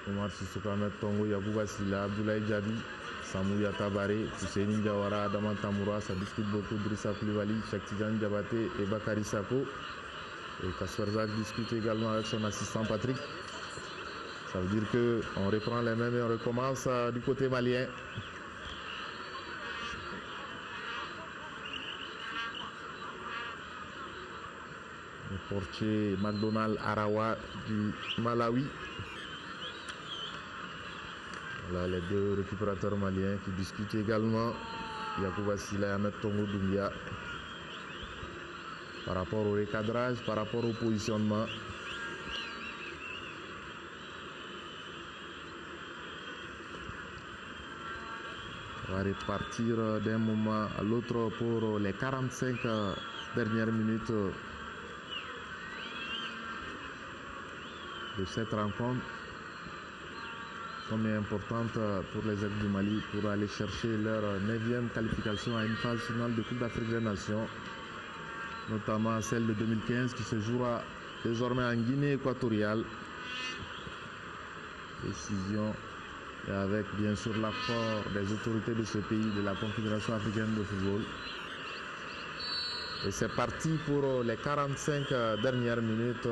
[SPEAKER 1] Omar Sissoko, Ahmed Tongo, Yacouba Silla, Abdoulaye Diaby, Samou Yatabare, Husseini Diawara, Adama Tamura, ça discute beaucoup, Drissa Koulibaly, Cheikh Tidiane Diabaté et Bakary Sako. Et Kasper Zak discute également avec son assistant Patrick. Ça veut dire qu'on reprend les mêmes et on recommence du côté malien. Le portier McDonald Arawa du Malawi. Voilà les deux récupérateurs maliens qui discutent également. Yacouba Silla et Ahmed Tongo Doumbia. Par rapport au recadrage, par rapport au positionnement. On va repartir d'un moment à l'autre pour les 45 dernières minutes de cette rencontre. Combien importante pour les Aigles du Mali pour aller chercher leur 9e qualification à une phase finale de Coupe d'Afrique des Nations, notamment celle de 2015 qui se jouera désormais en Guinée équatoriale. Décision et avec bien sûr l'apport des autorités de ce pays, de la Confédération africaine de football. Et c'est parti pour les 45 dernières minutes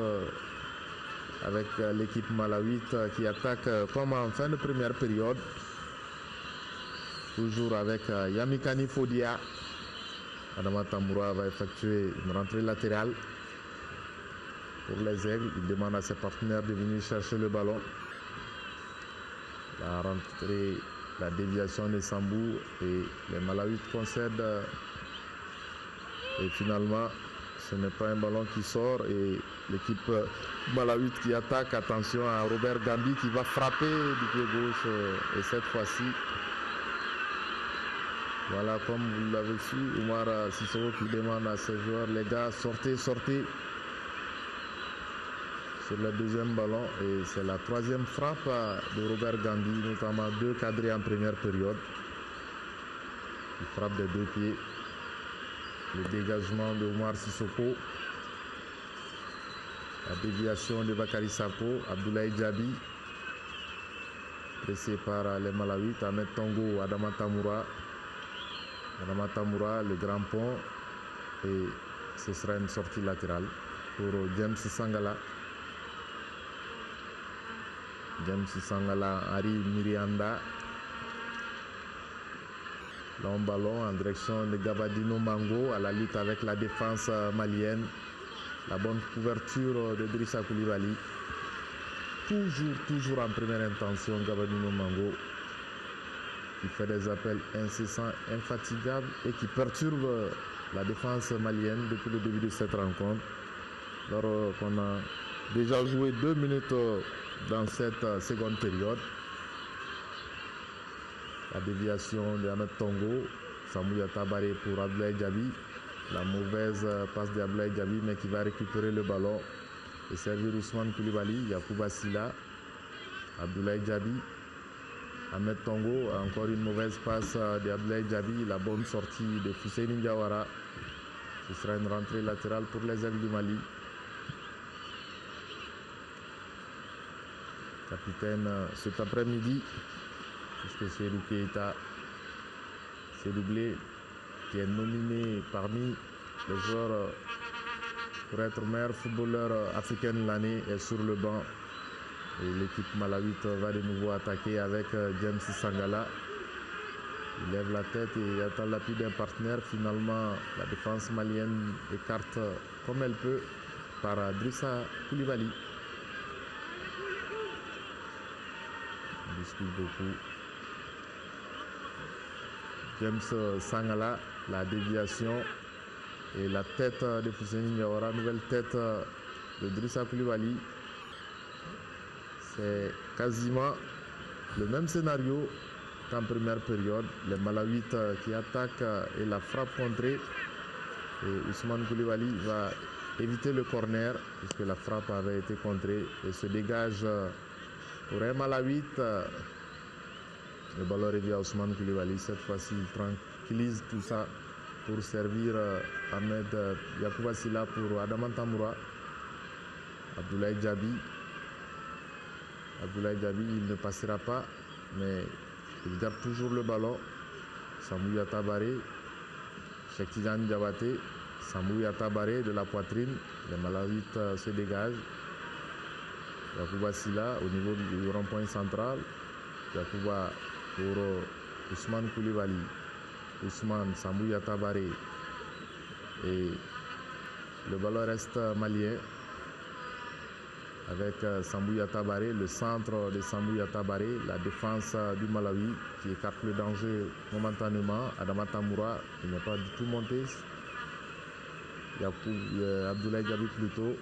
[SPEAKER 1] avec l'équipe malawite qui attaque comme en fin de première période. Toujours avec Yamikani Fodia. Adama Tamura va effectuer une rentrée latérale pour les Aigles. Il demande à ses partenaires de venir chercher le ballon. La rentrée, la déviation de Sambou et les Malawites concèdent. Et finalement, ce n'est pas un ballon qui sort et l'équipe malawite qui attaque. Attention à Robert Gambi qui va frapper du pied gauche et cette fois-ci, voilà, comme vous l'avez su, Omar Sissoko qui demande à ses joueurs, les gars, sortez, sortez. Sur le deuxième ballon et c'est la troisième frappe de Robert Gambi, notamment 2 cadrés en première période. Il frappe des 2 pieds. Le dégagement de Omar Sissoko. La déviation de Bakary Sako. Abdoulaye Diaby. Pressé par les Malawites. Ahmed Tongo, Adama Tamura. Adama Tamura, le grand pont. Et ce sera une sortie latérale pour James Sangala. James Sangala, Harry Mirianda. Long ballon en direction de Gabadino Mango à la lutte avec la défense malienne. La bonne couverture de Drissa Koulibaly. Toujours en première intention, Gabadino Mango qui fait des appels incessants, infatigables et qui perturbe la défense malienne depuis le début de cette rencontre. Alors qu'on a déjà joué 2 minutes dans cette seconde période. La déviation de Ahmed Tongo, Samou Yatabare pour Abdoulaye Diaby. La mauvaise passe d'Abdoulaye Diaby mais qui va récupérer le ballon et servir Ousmane Koulibaly, Yacouba Silla, Abdoulaye Diaby, Ahmed Tongo, encore une mauvaise passe d'Abdoulaye Diaby, la bonne sortie de Husseini Diawara. Ce sera une rentrée latérale pour les Aigles du Mali. Capitaine cet après-midi, puisque c'est Keita, c'est doublé, qui est nominé parmi les joueurs pour être meilleur footballeur africain de l'année, est sur le banc. Et l'équipe malawite va de nouveau attaquer avec James Sangala. Il lève la tête et attend l'appui d'un partenaire. Finalement, la défense malienne écarte comme elle peut par Drissa Koulibaly. On discute beaucoup. James Sangala, la déviation et la tête de Husseini Diawara, nouvelle tête de Drissa Koulibaly. C'est quasiment le même scénario qu'en première période. Les Malawites qui attaquent et la frappe contrée. Et Ousmane Koulibaly va éviter le corner puisque la frappe avait été contrée et se dégage pour un Malawite. Le ballon revient à Ousmane Koulibaly. Cette fois-ci, utilise tout ça pour servir Ahmed Yacouba Sylla pour Adama Tamboura. Abdoulaye Diaby. Abdoulaye Diaby, il ne passera pas, mais il garde toujours le ballon. Samou Tabaré, Cheikh Tidiane Diabaté, Samou Tabaré de la poitrine. Les Malawites se dégagent. Yacouba Sylla au niveau du rond-point central. Yacouba pour Ousmane Koulibaly. Ousmane, Samou Tabaré. Et le ballon reste malien. Avec Samou Tabaré, le centre de Samou Tabaré, la défense du Malawi qui écarte le danger momentanément. Adama Tamboura, il n'est pas du tout monté. Abdoulaye Diaby plutôt.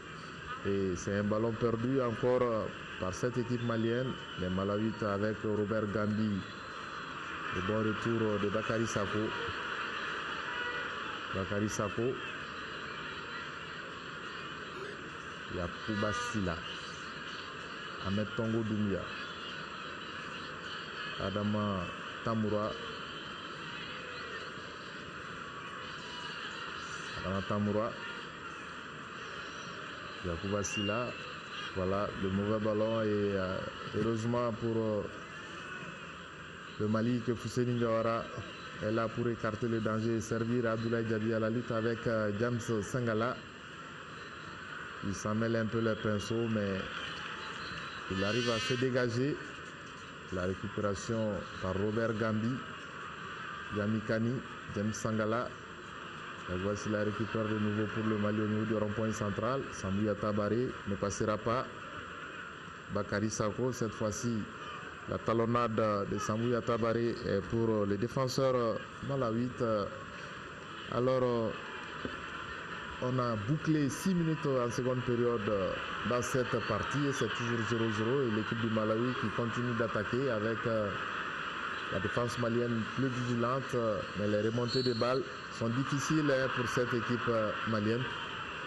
[SPEAKER 1] Et c'est un ballon perdu encore par cette équipe malienne. Les Malawites avec Robert Gambi. Le bon retour de Bakary Sako. Bakary Sako. Yacouba Sylla, Ahmed Tongo Doumbia, Adama Tamboura, Yacouba Sylla. Voilà le mauvais ballon et heureusement pour le Mali que Fousseini Diawara est là pour écarter le danger et servir Abdoulaye Diaby à la lutte avec James Sangala. Il s'en mêle un peu les pinceaux, mais il arrive à se dégager. La récupération par Robert Gambi, Yamikani, James Sangala. Et voici la récupère de nouveau pour le Mali au niveau du rond-point central. Samou Tabaré ne passera pas. Bakary Sako, cette fois-ci, la talonnade de Samou Tabaré est pour les défenseurs malawite. Alors, on a bouclé 6 minutes en seconde période dans cette partie et c'est toujours 0-0 et l'équipe du Malawi qui continue d'attaquer avec la défense malienne plus vigilante, mais les remontées de balles sont difficiles pour cette équipe malienne.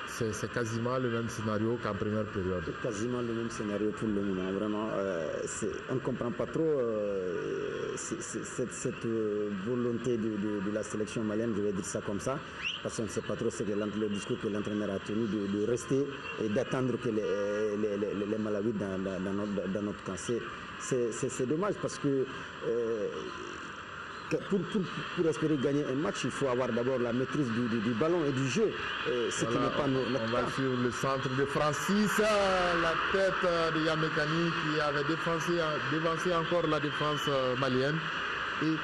[SPEAKER 1] C'est quasiment le même scénario qu'en première période.
[SPEAKER 2] Quasiment le même scénario pour le moment. Vraiment, on ne comprend pas trop cette volonté de la sélection malienne, je vais dire ça comme ça, parce qu'on ne sait pas trop le discours que l'entraîneur a tenu de rester et d'attendre que les Malawites dans notre camp. C'est dommage parce que pour espérer gagner un match, il faut avoir d'abord la maîtrise du ballon et du jeu. Ce qui n'est pas notre
[SPEAKER 1] On va sur le centre de Francis, la tête de Yamekani qui avait dévancé encore la défense malienne. Et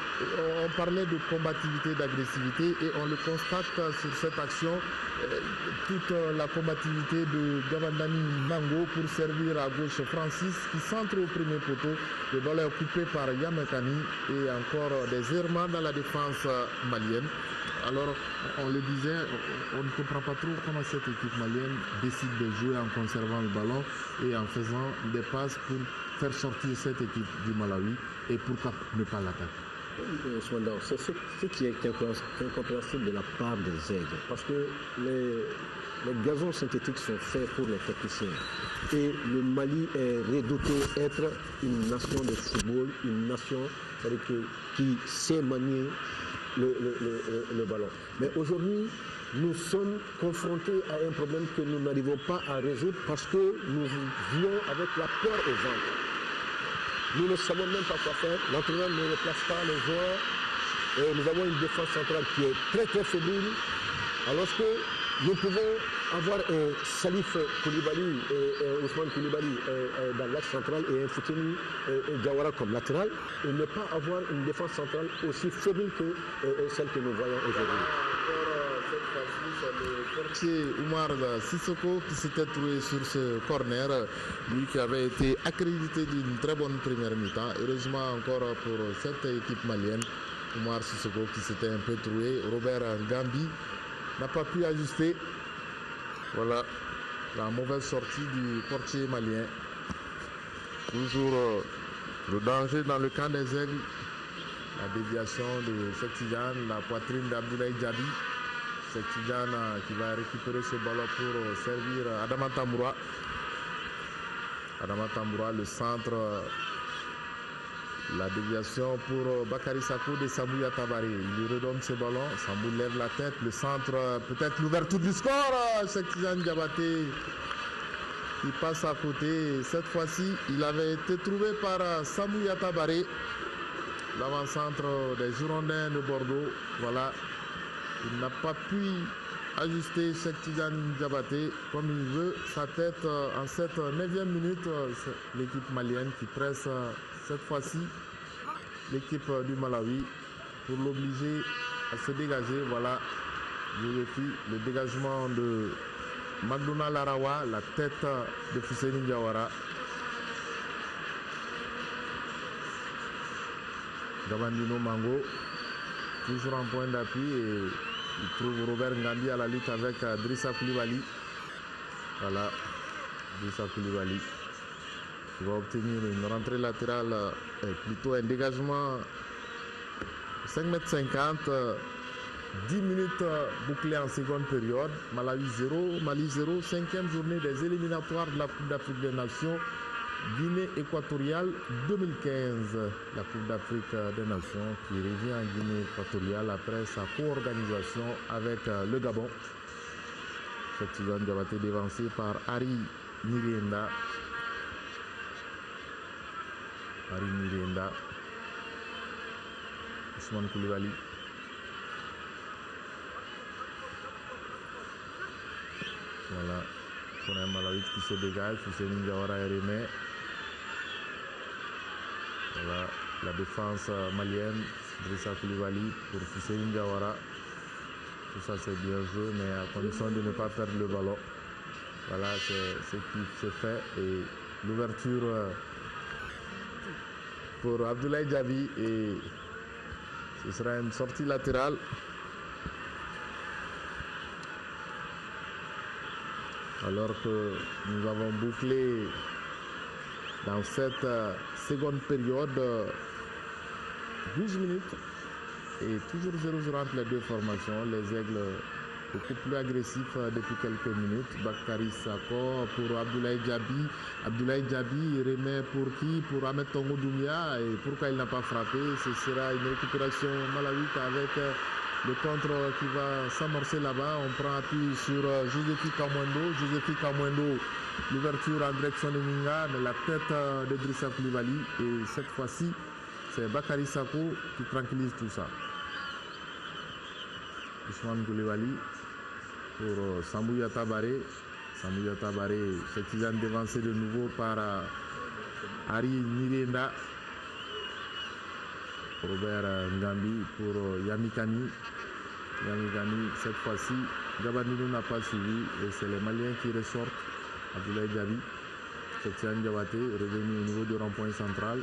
[SPEAKER 1] on parlait de combativité, d'agressivité et on le constate sur cette action, toute la combativité de Gavandani Mango pour servir à gauche Francis qui centre au premier poteau. Le ballon est coupé par Yamekani et encore des errements dans la défense malienne. Alors on le disait, on ne comprend pas trop comment cette équipe malienne décide de jouer en conservant le ballon et en faisant des passes pour faire sortir cette équipe du Malawi et pourquoi ne pas l'attaquer.
[SPEAKER 3] C'est ce qui est incompréhensible de la part des aigles, parce que les gazons synthétiques sont faits pour les techniciens et le Mali est redouté être une nation de football, une nation qui sait manier le ballon. Mais aujourd'hui, nous sommes confrontés à un problème que nous n'arrivons pas à résoudre parce que nous vivons avec la peur au ventre. Nous ne savons même pas quoi faire. L'entraîneur ne replace pas les joueurs. Et nous avons une défense centrale qui est très très fébrile. Alors que nous pouvons avoir un Salif Koulibaly et Ousmane Koulibaly dans l'axe central et un Foutini Diawara comme latéral et ne pas avoir une défense centrale aussi fébrile que celle que nous voyons aujourd'hui.
[SPEAKER 1] C'est le portier Oumar Sissoko qui s'était trouvé sur ce corner, lui qui avait été accrédité d'une très bonne première mi-temps. Heureusement encore pour cette équipe malienne, Oumar Sissoko qui s'était un peu trouvé. Robert Gambi n'a pas pu ajuster. Voilà la mauvaise sortie du portier malien. Toujours le danger dans le camp des aigles. La déviation de Cheikh Tidiane, la poitrine d'Abdoulaye Diaby. Cheikh Tidiane qui va récupérer ce ballon pour servir Adama Tamboura. Adama Tamboura, le centre La déviation pour Bakary Sako de Sambou Yatabari. Il lui redonne ce ballon. Sambou lève la tête. Le centre, peut-être l'ouverture du score. Cheikh Tidiane Diabaté qui passe à côté. Cette fois-ci, il avait été trouvé par Sambou Yatabari, l'avant-centre des Girondins de Bordeaux. Voilà. Il n'a pas pu ajuster Cheikh Tidiane Diabaté comme il veut. Sa tête en cette 9e minute. L'équipe malienne qui presse cette fois-ci l'équipe du Malawi pour l'obliger à se dégager. Voilà, le dégagement de Magdouna Larawa, la tête de Fousseini Diawara. Gabandino Mango, toujours en point d'appui, et il trouve Robert Ngandi à la lutte avec Drissa Koulibaly. Voilà, Drissa Koulibaly qui va obtenir une rentrée latérale, plutôt un dégagement 5,50 m, 10 minutes bouclées en seconde période. Malawi 0, Mali 0, 5e journée des éliminatoires de la Coupe d'Afrique des Nations, Guinée équatoriale 2015. La Coupe d'Afrique des Nations qui revient en Guinée équatoriale après sa co-organisation avec le Gabon. Cheikh Tidiane Diabaté dévancé par Ari Nirienda. Ousmane Koulibaly. Voilà, pour un Malawi qui se dégage, Fousseini Diawara et René. Voilà, la défense malienne, Drissa Koulibaly pour Fousseini Diawara. Tout ça c'est bien joué, mais à condition de ne pas perdre le ballon. Voilà, c'est ce qui se fait. Et l'ouverture pour Abdoulaye Diaby, et ce sera une sortie latérale. Alors que nous avons bouclé dans cette seconde période 12 minutes et toujours 0-0 entre les deux formations. Les Aigles beaucoup plus agressifs depuis quelques minutes. Bakary Sako pour Abdoulaye Diaby. Abdoulaye Diaby remet pour qui? Pour Ahmed Tongo Doumbia. Et pourquoi il n'a pas frappé? Ce sera une récupération malawite avec le contre qui va s'amorcer là-bas. On prend appui sur Josephi Kamwendo. L'ouverture en direction de Minga, mais la tête de Drissa Koulibaly. Et cette fois-ci, c'est Bakary Sako qui tranquillise tout ça. Ousmane Koulibaly pour Sambou Yatabari. Cheikh Tidiane dévancé de nouveau par Ari Nirienda. Robert Ngambi pour Yamikani. Cette fois-ci, Gabandino n'a pas suivi et c'est les Maliens qui ressortent. Abdoulaye Diaby, Cheikh Tidiane Diabaté revenu au niveau du rond-point central.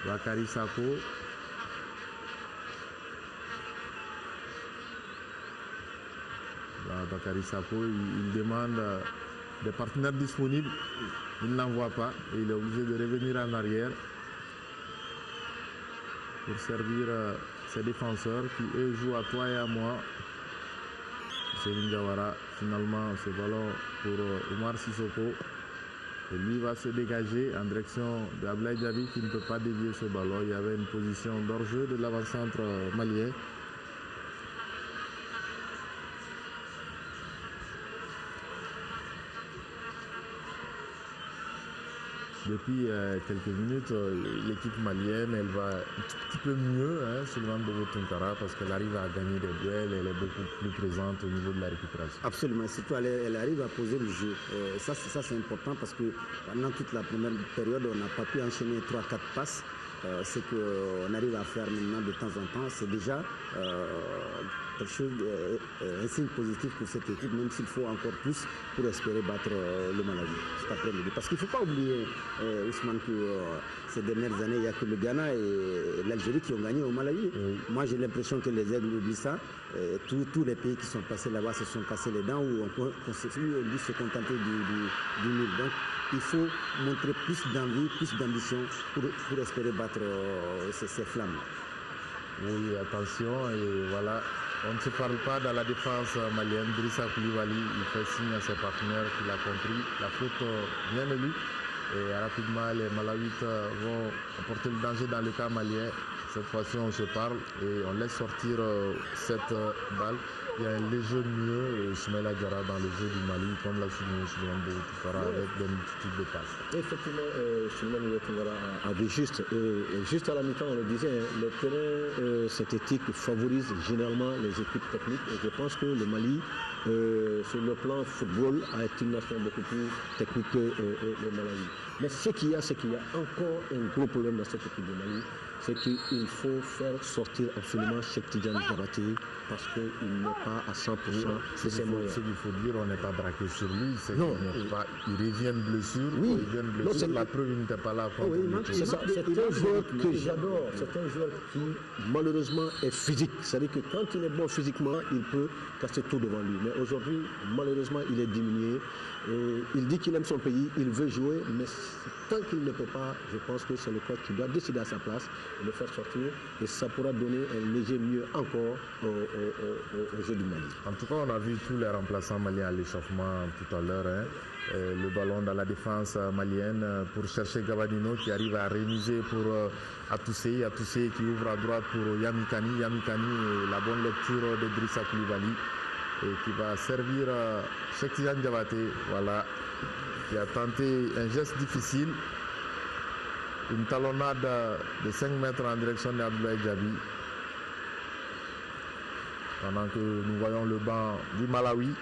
[SPEAKER 1] Bakary Sako. Bakary Sako, il demande des partenaires disponibles. Il n'en voit pas et il est obligé de revenir en arrière pour servir ses défenseurs qui eux jouent à toi et à moi. Fousseini Diawara, finalement ce ballon pour Oumar Sissoko. Et lui va se dégager en direction d'Abdoulaye Diaby qui ne peut pas dévier ce ballon. Il y avait une position d'hors-jeu de l'avant-centre malien. Depuis quelques minutes, l'équipe malienne, elle va un petit peu mieux sur le ventre de Tunkara parce qu'elle arrive à gagner des duels, elle est beaucoup plus présente au niveau de la récupération.
[SPEAKER 2] Absolument, surtout elle arrive à poser le jeu. Ça c'est important parce que pendant toute la première période, on n'a pas pu enchaîner 3-4 passes. Ce qu'on arrive à faire maintenant de temps en temps, c'est déjà quelque chose, un signe positif pour cette équipe, même s'il faut encore plus pour espérer battre le Malawi cet après-midi. Parce qu'il ne faut pas oublier, Ousmane, que ces dernières années, il n'y a que le Ghana et l'Algérie qui ont gagné au Malawi. Oui. Moi, j'ai l'impression que les Aigles oublient ça. Tous les pays qui sont passés là-bas se sont cassés les dents ou on continue de se contenter du nul. Donc, il faut montrer plus d'envie, plus d'ambition pour espérer battre ces flammes.
[SPEAKER 1] Oui, attention, et voilà, on ne se parle pas dans la défense malienne. Drissa Koulibaly, il fait signe à ses partenaires qu'il a compris. La faute vient de lui. Et rapidement, les Malawites vont apporter le danger dans le camp malien. Cette fois-ci, on se parle et on laisse sortir cette balle. Il y a un léger mieux Ismaïla Diarra dans le jeu du Mali, comme l'a souligné Souleymane Boutefara, avec des multitudes de passes.
[SPEAKER 3] Effectivement, Souleymane Boutefara a dit juste. Juste à la mi-temps, on le disait, le terrain synthétique favorise généralement les équipes techniques. Et je pense que le Mali, sur le plan football, a été une nation beaucoup plus technique que le Malawi. Mais ce qu'il y a, c'est qu'il y a encore un gros problème dans cette équipe de Mali. C'est qu'il faut faire sortir absolument Cheikh Tidiane Diabaté parce qu'il n'est pas à 100% de ses moyens.
[SPEAKER 1] Ce qu'il faut dire, on n'est pas braqué sur lui, c'est
[SPEAKER 3] Non.
[SPEAKER 1] qu'il revient de blessure.
[SPEAKER 3] Oui.
[SPEAKER 1] Il revient de blessure. La preuve, il n'était pas là contre
[SPEAKER 3] C'est ça. C'est un joueur que j'adore. C'est un joueur qui, malheureusement, est physique. C'est-à-dire que quand il est bon physiquement, il peut casser tout devant lui. Mais aujourd'hui, malheureusement, il est diminué. Et il dit qu'il aime son pays, il veut jouer, mais tant qu'il ne peut pas, je pense que c'est le coach qui doit décider à sa place et le faire sortir. Et ça pourra donner un léger mieux encore au jeu du Mali.
[SPEAKER 1] En tout cas, on a vu tous les remplaçants maliens à l'échauffement tout à l'heure. Le ballon dans la défense malienne pour chercher Gabadino qui arrive à rémiser pour Atousseï. Atousseï qui ouvre à droite pour Yamikani. Yamikani, la bonne lecture de Drissa Koulibaly. Et qui va servir Cheikh Tidiane Diabaté, voilà, qui a tenté un geste difficile, une talonnade de 5 mètres en direction d'Abdoulaye Diaby. Pendant que nous voyons le banc du Malawi.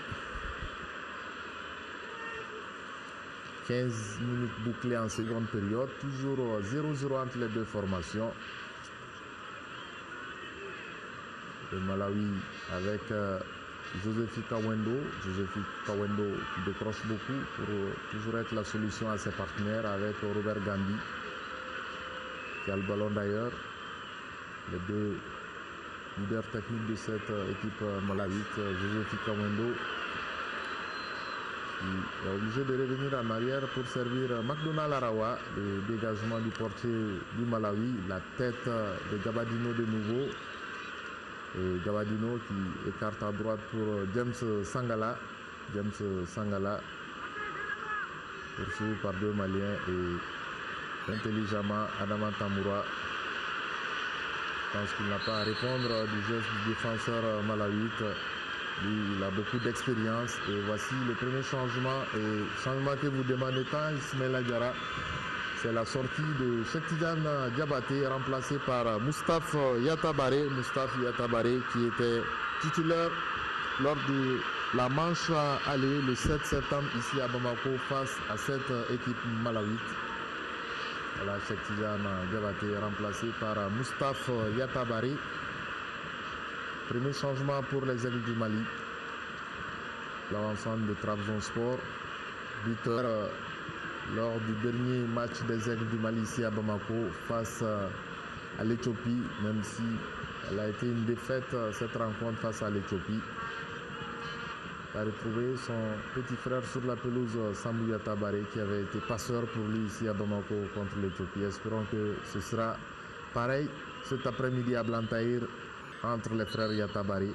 [SPEAKER 1] 15 minutes bouclées en seconde période, toujours 0-0 entre les deux formations. Le Malawi avec Josephi Kawendo qui décroche beaucoup pour toujours être la solution à ses partenaires avec Robert Gambi qui a le ballon d'ailleurs. Les deux leaders techniques de cette équipe malawite, Josephi Kawendo qui est obligé de revenir en arrière pour servir McDonald Arawa, le dégagement du portier du Malawi, la tête de Gabadino de nouveau. Et Gabadino qui écarte à droite pour James Sangala. James Sangala poursuivi par deux Maliens et intelligemment Adama Tamura. Je pense qu'il n'a pas à répondre du geste du défenseur malawite. Lui, il a beaucoup d'expérience. Et voici le premier changement. Et changement que vous demandez tant, Ismaïla Diarra. C'est la sortie de Cheikh Tidiane Diabaté remplacé par Moustapha Yatabaré. Moustapha Yatabaré qui était titulaire lors de la manche aller le 7 septembre ici à Bamako face à cette équipe malawite. Voilà, Cheikh Tidiane Diabaté remplacé par Moustapha Yatabaré. Premier changement pour les Aigles du Mali. L'avancement de Trabzonspor. Buteur lors du dernier match des Aigles du Mali ici à Bamako face à l'Éthiopie, même si elle a été une défaite cette rencontre face à l'Éthiopie. Il a retrouvé son petit frère sur la pelouse, Sambou Yatabaré, qui avait été passeur pour lui ici à Bamako contre l'Éthiopie. Espérons que ce sera pareil cet après-midi à Blantyre entre les frères Yatabaré.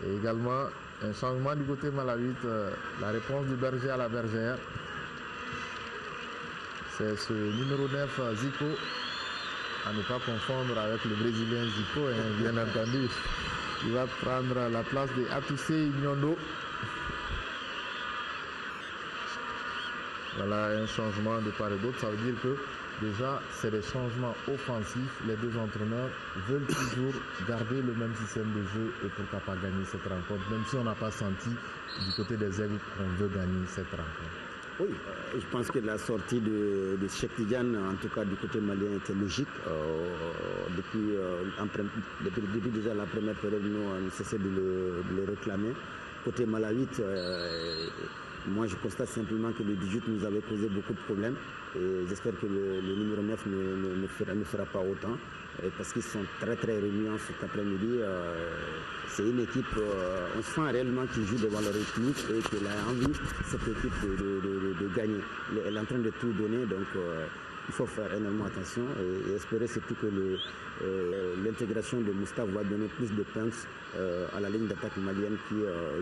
[SPEAKER 1] Et également un changement du côté malawite, la réponse du berger à la bergère. C'est ce numéro 9, Zico, à ne pas confondre avec le Brésilien Zico, bien entendu. Il va prendre la place de Atousseï Nyondo. Voilà un changement de part et d'autre. Ça veut dire que déjà, c'est des changements offensifs. Les deux entraîneurs veulent toujours garder le même système de jeu et pourquoi pas gagner cette rencontre, même si on n'a pas senti du côté des Aigles qu'on veut gagner cette rencontre.
[SPEAKER 2] Oui, je pense que la sortie de Cheikh Tidiane, en tout cas du côté malien, était logique. Depuis déjà la première période, nous on cessait de le réclamer. Côté malawite, moi je constate simplement que le 18 nous avait causé beaucoup de problèmes. Et j'espère que le numéro 9 ne fera pas autant. Parce qu'ils sont très remuants cet après-midi. C'est une équipe, on sent réellement qu'ils jouent devant leur équipe et qu'elle a envie, cette équipe, de gagner. Elle est en train de tout donner, donc il faut faire énormément attention et espérer surtout que l'intégration de Moustapha va donner plus de punch à la ligne d'attaque malienne qui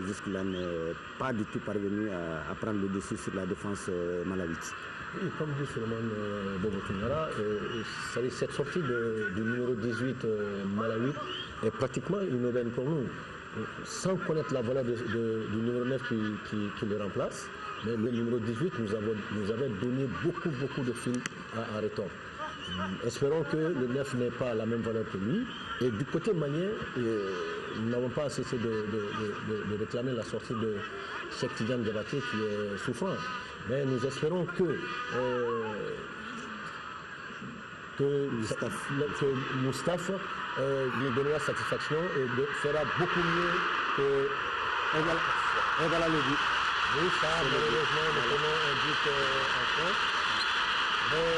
[SPEAKER 2] jusque-là n'est pas du tout parvenue à prendre le dessus sur la défense malawite.
[SPEAKER 3] Oui, comme dit Souleymane Bobo Toungara, cette sortie du numéro 18 Malawi est pratiquement une aubaine pour nous. Sans connaître la valeur du numéro 9 qui le remplace, mais le numéro 18 nous avait donné beaucoup de fil à retordre. Espérons que le 9 n'ait pas la même valeur que lui. Et du côté malien, nous n'avons pas cessé de réclamer la sortie de Cheikh Tidiane Diabaté qui est souffrant. Mais nous espérons que Moustapha lui donnera satisfaction et fera beaucoup mieux que...
[SPEAKER 2] Et voilà le but.
[SPEAKER 3] Oui, ça, malheureusement, nous prenons un but en France. Mais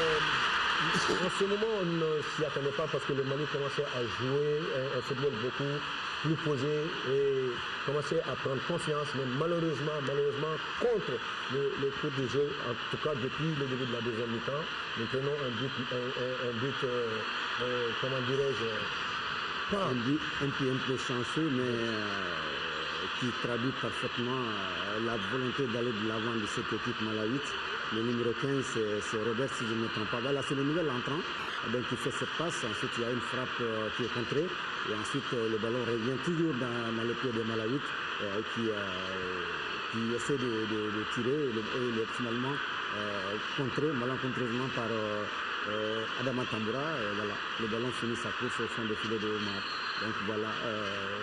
[SPEAKER 3] en ce moment, on ne s'y attendait pas parce que le Mali commençait à jouer un football beaucoup plus posé et commençait à prendre confiance. Mais malheureusement, contre le cours du jeu, en tout cas depuis le début de la deuxième mi-temps, nous prenons un but comment dirais-je, pas
[SPEAKER 2] un peu chanceux, mais qui traduit parfaitement la volonté d'aller de l'avant de cette équipe malawite. Le numéro 15, c'est Robert, si je ne me trompe pas. Voilà, c'est le nouvel entrant. Donc il fait cette passe, ensuite il y a une frappe qui est contrée. Et ensuite le ballon revient toujours dans les pieds des Malawites qui essaie de tirer et il est finalement contré malencontreusement par Adama Tamboura. Voilà, le ballon finit sa course au fond des filets de Omar. Donc voilà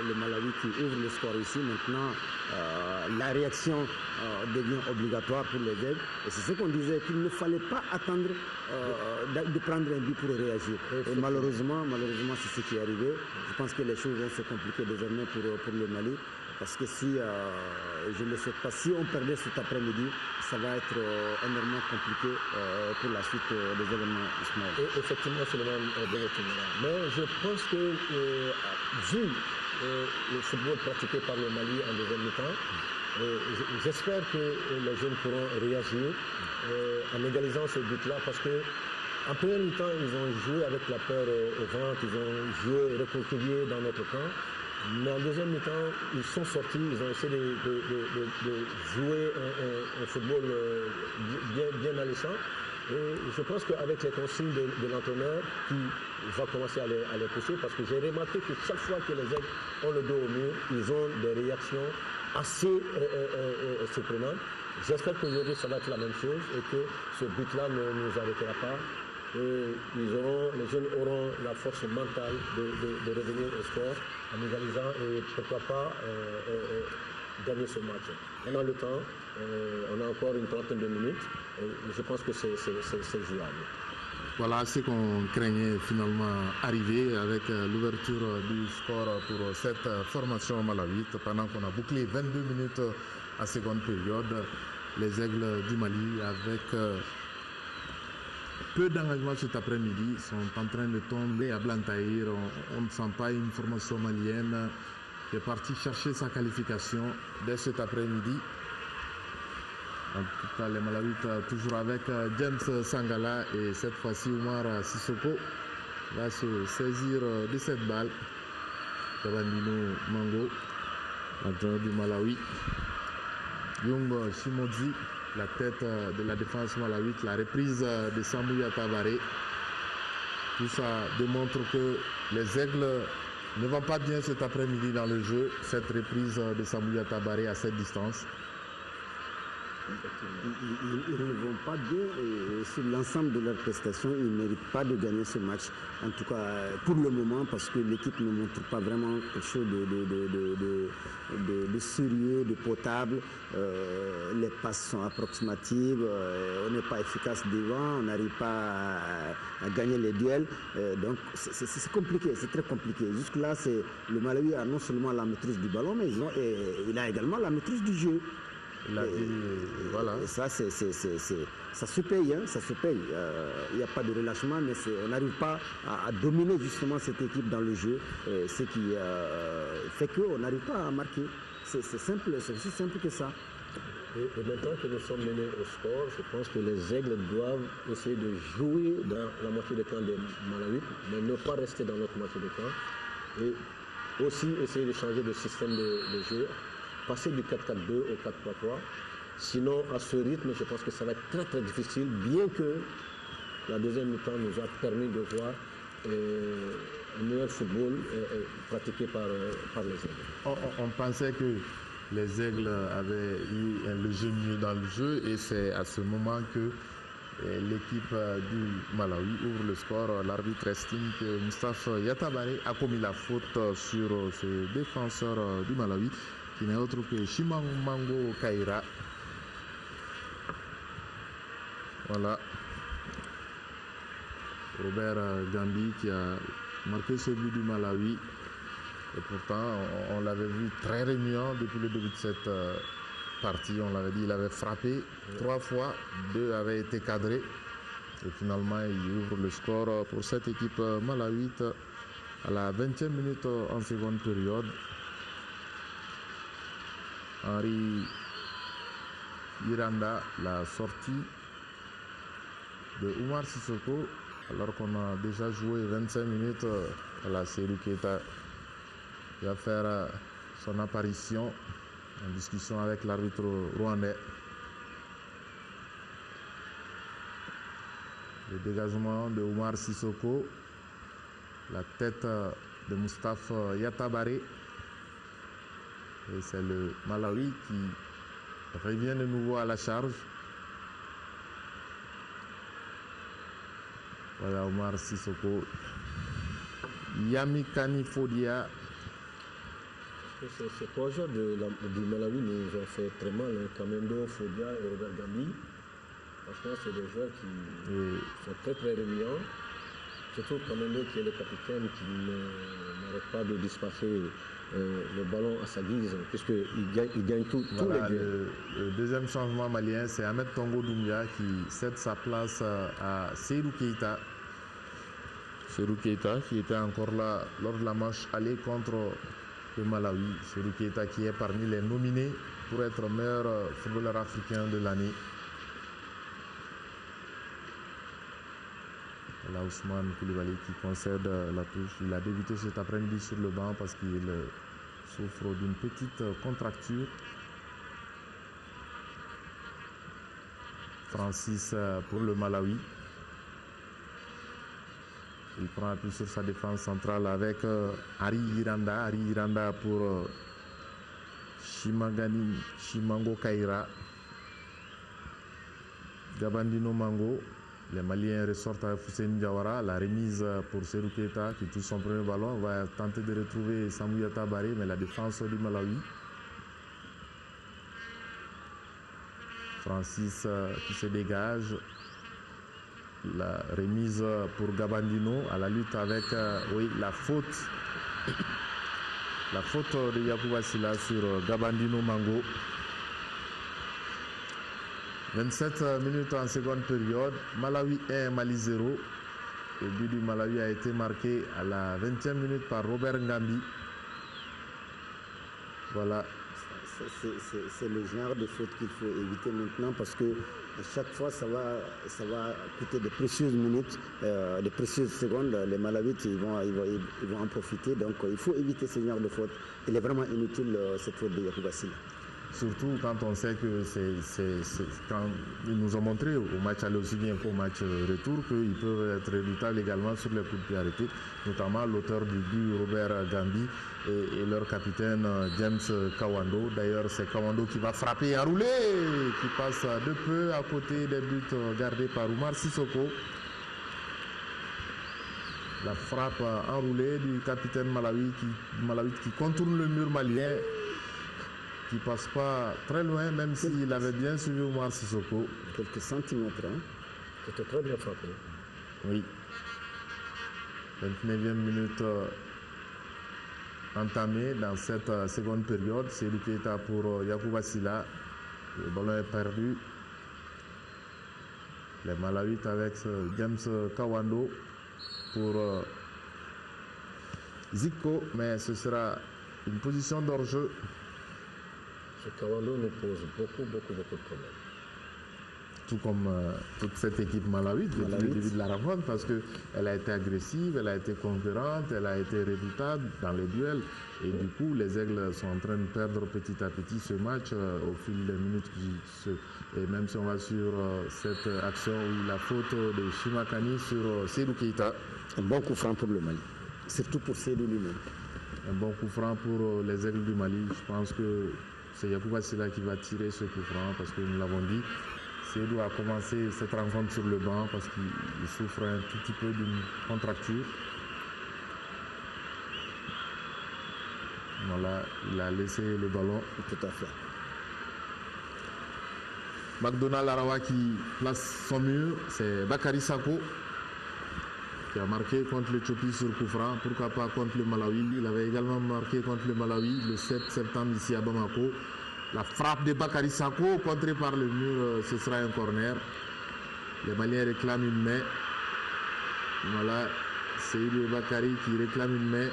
[SPEAKER 2] le Malawi qui ouvre le score ici. Maintenant, la réaction devient obligatoire pour les Aigles. Et c'est ce qu'on disait, qu'il ne fallait pas attendre de prendre un but pour réagir. Et malheureusement, c'est ce qui est arrivé. Je pense que les choses vont se compliquer désormais pour le Mali. Parce que si, je ne le sais pas, si on perdait cet après-midi, ça va être énormément compliqué pour la suite des événements.
[SPEAKER 3] Et effectivement, c'est le même mais je pense que, vu le football pratiqué par le Mali en deuxième mi-temps, j'espère que les jeunes pourront réagir en égalisant ce but-là, parce que en première mi-temps, ils ont joué avec la peur au ventre, ils ont joué recroquevillé dans notre camp. Mais en deuxième mi-temps, ils sont sortis, ils ont essayé de jouer un football bien alléchant. Et je pense qu'avec les consignes de l'entraîneur qui va commencer à les pousser, parce que j'ai remarqué que chaque fois que les Aigles ont le dos au mur, ils ont des réactions assez surprenantes. J'espère qu'aujourd'hui ça va être la même chose et que ce but-là ne nous arrêtera pas. Et les jeunes auront la force mentale de revenir au sport en égalisant et pourquoi pas gagner ce match. On a le temps, on a encore une trentaine de minutes et je pense que c'est jouable.
[SPEAKER 1] Voilà ce qu'on craignait finalement arriver avec l'ouverture du score pour cette formation malawite. Pendant qu'on a bouclé 22 minutes à seconde période, les Aigles du Mali avec peu d'engagement cet après-midi sont en train de tomber à Blantyre. On ne sent pas une formation malienne qui est partie chercher sa qualification dès cet après-midi. En tout cas, les Malawites toujours avec James Sangala et cette fois-ci Oumar Sissoko va se saisir de cette balle. Kabandino Mango, l'entraîneur du Malawi. Yung Shimodzi, la tête de la défense malawite, la reprise de Samouya Tabaré. Tout ça démontre que les Aigles ne vont pas bien cet après-midi dans le jeu. Cette reprise de Samouya Tabaré à cette distance.
[SPEAKER 2] Ils ne vont pas bien et sur l'ensemble de leurs prestations, ils ne méritent pas de gagner ce match. En tout cas, pour le moment, parce que l'équipe ne montre pas vraiment quelque chose de sérieux, de potable. Les passes sont approximatives, on n'est pas efficace devant, on n'arrive pas à gagner les duels. Donc c'est compliqué, c'est très compliqué. Jusque-là, le Malawi a non seulement la maîtrise du ballon, mais il a également la maîtrise du jeu.
[SPEAKER 1] Voilà.
[SPEAKER 2] Et ça, ça se paye, hein, ça se paye. Il n'y a pas de relâchement, mais on n'arrive pas à dominer justement cette équipe dans le jeu, ce qui fait qu'on n'arrive pas à marquer. C'est simple, c'est aussi simple que ça.
[SPEAKER 3] Et maintenant que nous sommes menés au score, je pense que les Aigles doivent essayer de jouer dans la moitié de camp des Malawites, mais ne pas rester dans notre moitié de camp. Et aussi essayer de changer de système de jeu, passer du 4-4-2 au 4-3-3. Sinon, à ce rythme, je pense que ça va être très très difficile, bien que la deuxième mi-temps nous a permis de voir un meilleur football pratiqué par les Aigles.
[SPEAKER 1] On pensait que les Aigles avaient eu le jeu mieux dans le jeu et c'est à ce moment que l'équipe du Malawi ouvre le score. L'arbitre estime que Moustapha Yatabare a commis la faute sur ce défenseur du Malawi qui n'est autre que Chimango Kaira. Voilà. Robert Gambi qui a marqué ce but du Malawi. Et pourtant, on l'avait vu très régnant depuis le début de cette partie. On l'avait dit, il avait frappé 3 fois, 2 avaient été cadrés. Et finalement, il ouvre le score pour cette équipe malawite à la 20e minute en seconde période. Henri Iranda, la sortie de Oumar Sissoko, alors qu'on a déjà joué 25 minutes à la série qui va faire son apparition en discussion avec l'arbitre rwandais. Le dégagement de Oumar Sissoko, la tête de Moustapha Yatabare. Et c'est le Malawi qui revient de nouveau à la charge. Voilà Oumar Sissoko. Yamikani Fodia.
[SPEAKER 3] Ces 3 joueurs du Malawi nous ont fait très mal, hein. Kamendo, Fodia et Robert Gambi. Franchement, c'est des joueurs qui sont très très réunions. Surtout Kamendo qui est le capitaine qui n'arrête pas de dispatcher le ballon à sa guise, puisqu'il gagne tous
[SPEAKER 1] voilà,
[SPEAKER 3] les jeux.
[SPEAKER 1] Le deuxième changement malien, c'est Ahmed Tongo Doumbia qui cède sa place à Seydou Keita. Seydou Keita qui était encore là lors de la manche aller contre le Malawi. Seydou Keita qui est parmi les nominés pour être meilleur footballeur africain de l'année. Là, Ousmane Koulibaly qui concède la touche. Il a débuté cet après-midi sur le banc parce qu'il souffre d'une petite contracture. Francis pour le Malawi. Il prend appui sur sa défense centrale avec Hari Iranda. Hari Iranda pour Chimango Kaira. Gabandino Mango. Les Maliens ressortent à Hussein Diawara. La remise pour Seydou Keita qui touche son premier ballon. On va tenter de retrouver Samou Yatabare, mais la défense du Malawi. Francis qui se dégage. La remise pour Gabandino à la lutte avec la faute. La faute de Yacouba Silla sur Gabandino Mango. 27 minutes en seconde période, Malawi 1, Mali 0. Le but du Malawi a été marqué à la 20e minute par Robert Ngambi. Voilà.
[SPEAKER 2] C'est le genre de faute qu'il faut éviter maintenant parce que à chaque fois ça va coûter de précieuses minutes, de précieuses secondes. Les Malawites ils vont en profiter, donc il faut éviter ce genre de faute. Il est vraiment inutile cette faute de Yacouba Silla.
[SPEAKER 1] Surtout quand on sait que quand ils nous ont montré au match aller aussi bien qu'au match retour qu'ils peuvent être redoutables également sur les coups de pied arrêtés, notamment l'auteur du but Robert Gambi et leur capitaine James Kawando. D'ailleurs c'est Kawando qui va frapper enroulé, qui passe de peu à côté des buts gardés par Oumar Sissoko. La frappe enroulée du capitaine Malawi qui contourne le mur malien, qui passe pas très loin, même s'il avait bien suivi Oumar Sissoko.
[SPEAKER 2] Quelques centimètres. Hein.
[SPEAKER 3] C'était très bien frappé.
[SPEAKER 1] Oui. 29e minute entamée dans cette seconde période. Seydou Keita pour Yacouba Silla. Le ballon est perdu. Les Malawites avec James Kawando pour Zico, mais ce sera une position d'hors-jeu.
[SPEAKER 3] Ce Kawando nous pose beaucoup de problèmes.
[SPEAKER 1] Tout comme toute cette équipe malawite depuis le début de la rencontre, parce qu'elle a été agressive, elle a été conquérante, elle a été redoutable dans les duels. Et du coup, les Aigles sont en train de perdre petit à petit ce match au fil des minutes. Et même si on va sur cette action où la faute de Chimakani sur Seydou Keita.
[SPEAKER 2] Un bon coup franc pour le Mali, surtout pour Seydou lui-même.
[SPEAKER 1] Un bon coup franc pour les Aigles du Mali. Je pense que c'est Yacouba Sylla qui va tirer ce coup franc, parce que nous l'avons dit. Seydou a commencé cette rencontre sur le banc parce qu'il souffre un tout petit peu d'une contracture. Voilà, il a laissé le ballon.
[SPEAKER 2] Tout à fait.
[SPEAKER 1] McDonald Arawa qui place son mur, c'est Bakary Sako qui a marqué contre l'Éthiopie sur coup franc, pourquoi pas contre le Malawi. Il avait également marqué contre le Malawi le 7 septembre ici à Bamako. La frappe de Bakary Sako, contrée par le mur, ce sera un corner. Les Maliens réclament une main. Voilà, c'est Bakary qui réclame une main.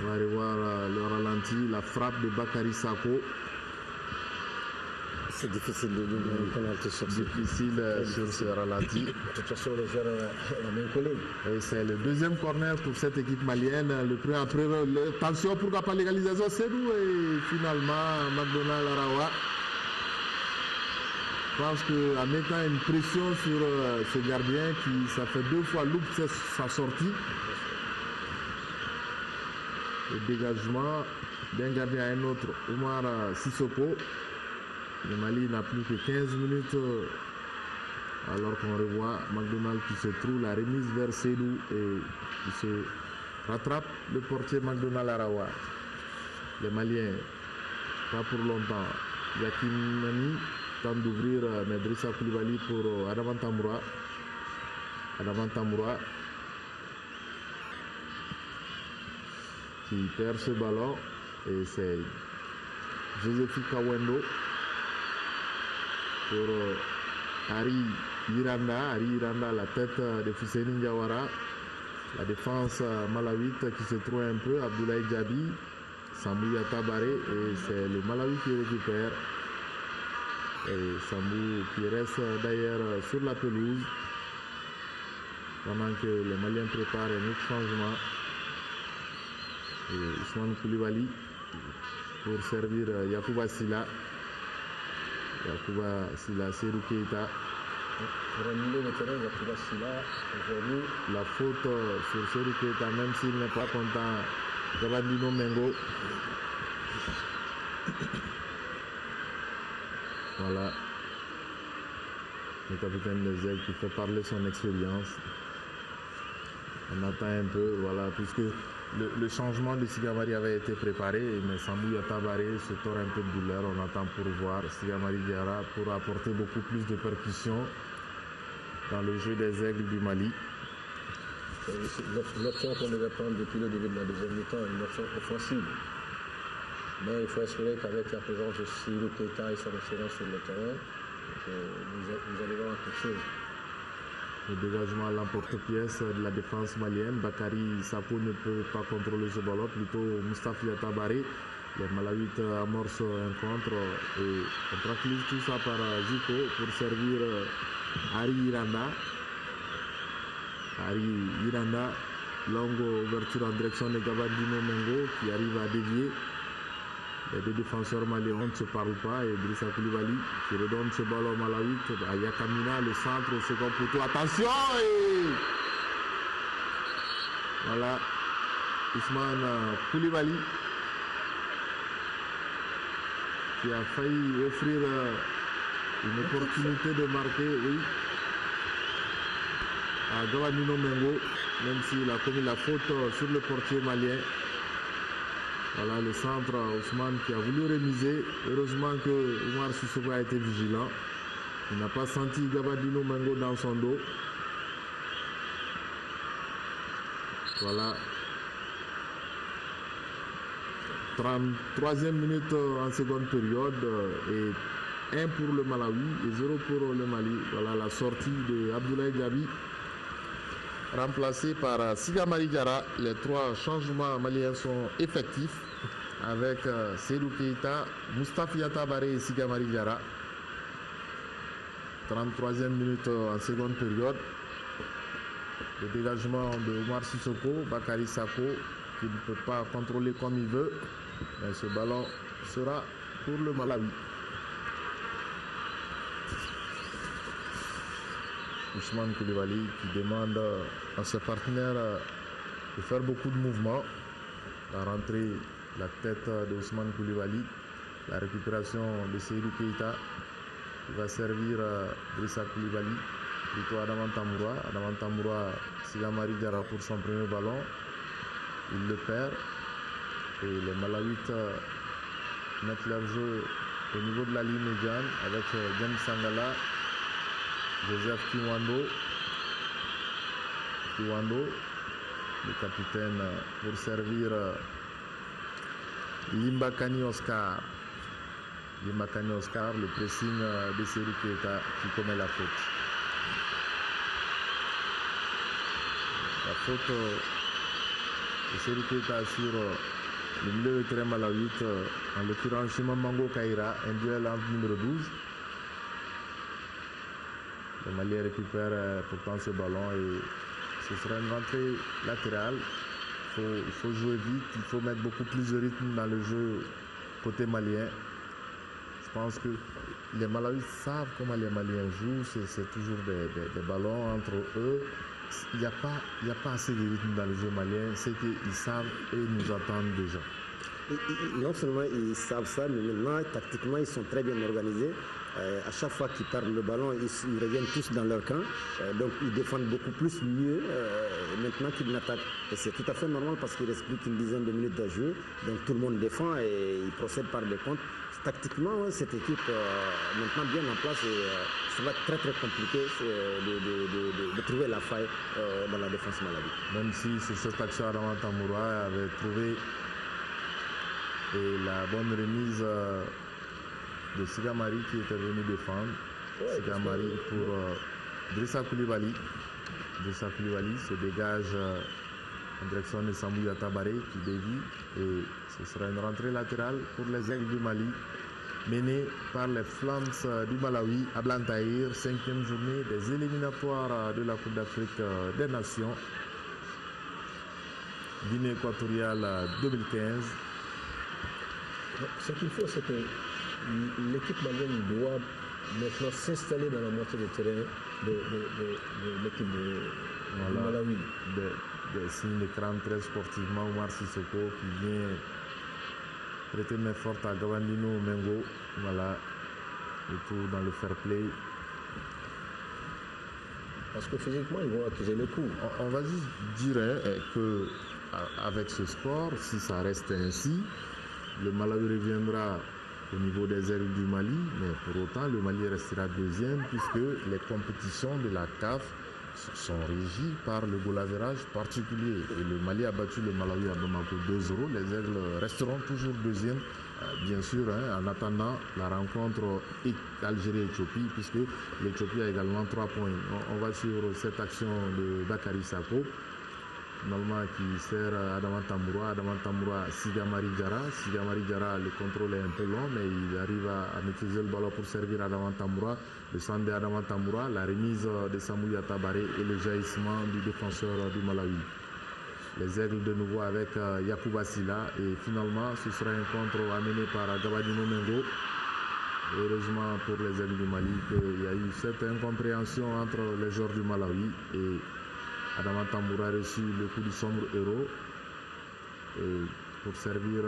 [SPEAKER 1] On va revoir le ralenti, la frappe de Bakary Sako.
[SPEAKER 2] C'est difficile de donner un penalty sur ce.
[SPEAKER 1] Difficile sur ce ralenti.
[SPEAKER 3] De toute façon, les joueurs la main collée.
[SPEAKER 1] Et c'est le deuxième corner pour cette équipe malienne. Le premier après, attention, pourquoi pas l'égalisation, c'est nous. Et finalement, McDonald Arawa. Je pense qu'en mettant une pression sur ce gardien qui, ça fait 2 fois loupe sa sortie. Le dégagement d'un gardien à un autre, Omar Sissoko. Le Mali n'a plus que 15 minutes alors qu'on revoit McDonald qui se trouve la remise vers Seydou et qui se rattrape le portier McDonald Arawa. Les Maliens, pas pour longtemps. Yakim Mani tente d'ouvrir Medrissa Koulibaly pour Adaman Tamboura. Adaman Tamboura qui perd ce ballon et c'est Joséphine Kawendo pour Ari Iranda, la tête de Fuseni Ndiawara, la défense malawite qui se trouve un peu, Abdoulaye Diaby, Sambou Yatabaré, et c'est le Malawi qui récupère. Et Sambou qui reste d'ailleurs sur la pelouse pendant que les Maliens préparent un autre changement. Et Ousmane Koulibaly pour servir Yacouba Sylla. Yacouba Sylla, Seydou Keita.
[SPEAKER 3] Pour annuler le terrain, Yacouba Sylla, aujourd'hui.
[SPEAKER 1] La faute sur Seydou Keita, même s'il n'est pas content, Gabandino Mengo. Voilà. Le capitaine des Aigles qui fait parler son expérience. On attend un peu, voilà, puisque le changement de Sigamari avait été préparé, mais Sambou Yatabaré se tord un peu de douleur. On attend pour voir Sigamari Diarra pour apporter beaucoup plus de percussion dans le jeu des Aigles du Mali.
[SPEAKER 3] L'option qu'on devait prendre depuis le début de la deuxième mi-temps, une option offensive. Mais il faut espérer qu'avec la présence de Seydou Keita et son excellence sur le terrain, nous arriverons à quelque chose.
[SPEAKER 1] Le dégagement à l'emporte-pièce de la défense malienne. Bakary Sako ne peut pas contrôler ce ballon, plutôt Moustapha Yatabaré. Les Malawites amorcent un contre et on tranquillise tout ça par Zico pour servir Ari Iranda. Ari Iranda, longue ouverture en direction de Gabandino Mengo qui arrive à dévier. Les deux défenseurs maliens ne se parlent pas et Idrissa Koulibaly qui redonne ce ballon au Malawi à Yakamina, le centre au second poteau. Attention et voilà Ousmane Koulibaly qui a failli offrir une opportunité de marquer, oui, à Gabandino Mengo, même s'il a commis la faute sur le portier malien. Voilà le centre, Ousmane qui a voulu remiser. Heureusement que Omar Sissoko a été vigilant. Il n'a pas senti Gabandino Mengo dans son dos. Voilà. 33e minute en seconde période. Et 1 pour le Malawi et 0 pour le Mali. Voilà la sortie de Abdoulaye Diaby, remplacé par Sigamari Diarra. Les 3 changements maliens sont effectifs. avec Seydou Keita, Moustapha Yatabare et Sigamari Diarra. 33e minute en seconde période. Le dégagement de Omar Sissoko, Bakary Sako, qui ne peut pas contrôler comme il veut. Mais ce ballon sera pour le Malawi. Ousmane Koulibaly qui demande à ses partenaires de faire beaucoup de mouvements. La rentrée, la tête de Ousmane Koulibaly, la récupération de Seydou Keita qui va servir Drissa Koulibaly, plutôt Adama Tamboura. Adama Tamboura, Sigamari Diarra pour son premier ballon, il le perd et les Malawites mettent leur jeu au niveau de la ligne médiane avec James Sangala, Joseph Kiwando, le capitaine, pour servir Limbakani Oscar. Limbakani Oscar, le pressing de Seydou Keita qui commet la faute. La faute de Seydou Keita sur le milieu de terrain malawite, en l'occurrence Chimamango Kaira, un duel entre numéro 12. Le Mali récupère pourtant ce ballon et ce sera une rentrée latérale. Il faut jouer vite, il faut mettre beaucoup plus de rythme dans le jeu côté malien. Je pense que les Malawites savent comment les Maliens jouent, c'est toujours des ballons entre eux. Il n'y a pas assez de rythme dans le jeu malien, c'est qu'ils savent et nous attendent déjà.
[SPEAKER 2] Non seulement ils savent ça, mais maintenant, tactiquement, ils sont très bien organisés. À chaque fois qu'ils perdent le ballon, ils reviennent tous dans leur camp. Donc, ils défendent beaucoup plus mieux maintenant qu'ils n'attaquent. Et c'est tout à fait normal parce qu'il reste plus qu'une dizaine de minutes à jouer. Donc, tout le monde défend et ils procèdent par des comptes. Tactiquement, cette équipe maintenant bien en place, ça va être très très compliqué de trouver la faille dans la défense maladie.
[SPEAKER 1] Même si c'est cette action Adama Tamboura avait trouvé et la bonne remise de Sigamari qui était venu défendre. Sigamari pour Drissa Koulibaly. Drissa Koulibaly se dégage en direction de Sambou Yatabare qui dévie et ce sera une rentrée latérale pour les Aigles du Mali menée par les Flames du Malawi à Blantyre, 5e journée des éliminatoires de la Coupe d'Afrique des Nations Guinée équatoriale 2015.
[SPEAKER 3] Ce qu'il faut, c'est que l'équipe malienne doit maintenant s'installer dans la moitié du terrain de l'équipe du Malawi.
[SPEAKER 1] Des signes de crâne très sportivement, Omar Sissoko qui vient prêter main forte à Gavandino Mengo. Voilà, le tout dans le fair play.
[SPEAKER 3] Parce que physiquement, ils vont accuser le coup.
[SPEAKER 1] On va juste dire que avec ce score, si ça reste ainsi, le Malawi reviendra au niveau des Aigles du Mali, mais pour autant, le Mali restera deuxième puisque les compétitions de la CAF sont régies par le goal average particulier. Et le Mali a battu le Malawi à Bamako 2-0. Les Aigles resteront toujours deuxième, bien sûr, en attendant la rencontre Algérie-Éthiopie, puisque l'Éthiopie a également 3 points. On va suivre cette action de Bakary Sako, finalement qui sert Adama Tamboura, Sigamari Diarra. Sigamari Diarra, le contrôle est un peu long, mais il arrive à maîtriser le ballon pour servir Adama Tamboura. Le centre d'Adama Tamboura, la remise de Sambou Yatabare et le jaillissement du défenseur du Malawi. Les Aigles de nouveau avec Yacouba Silla et finalement ce sera un contre amené par Gabadino Mengo. Heureusement pour les Aigles du Mali qu'il y a eu cette incompréhension entre les joueurs du Malawi et Adama Tamboura a reçu le coup du sombre héros pour servir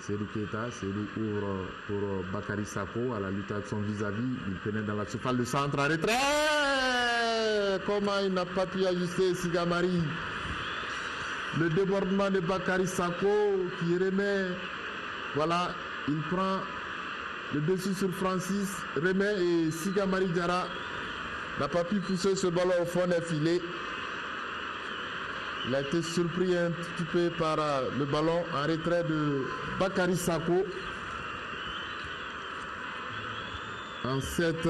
[SPEAKER 1] Seydou Keita. Seydou ouvre pour Bakary Sako à la lutte avec son vis-à-vis. Il pénètre dans la surface de centre en retrait. Comment il n'a pas pu ajuster Sigamari. Le débordement de Bakary Sako qui remet. Voilà, il prend le dessus sur Francis, remet et Sigamari Diarra n'a pas pu pousser ce ballon au fond des filets. Il a été surpris un petit peu par le ballon en retrait de Bakary Sako. En cette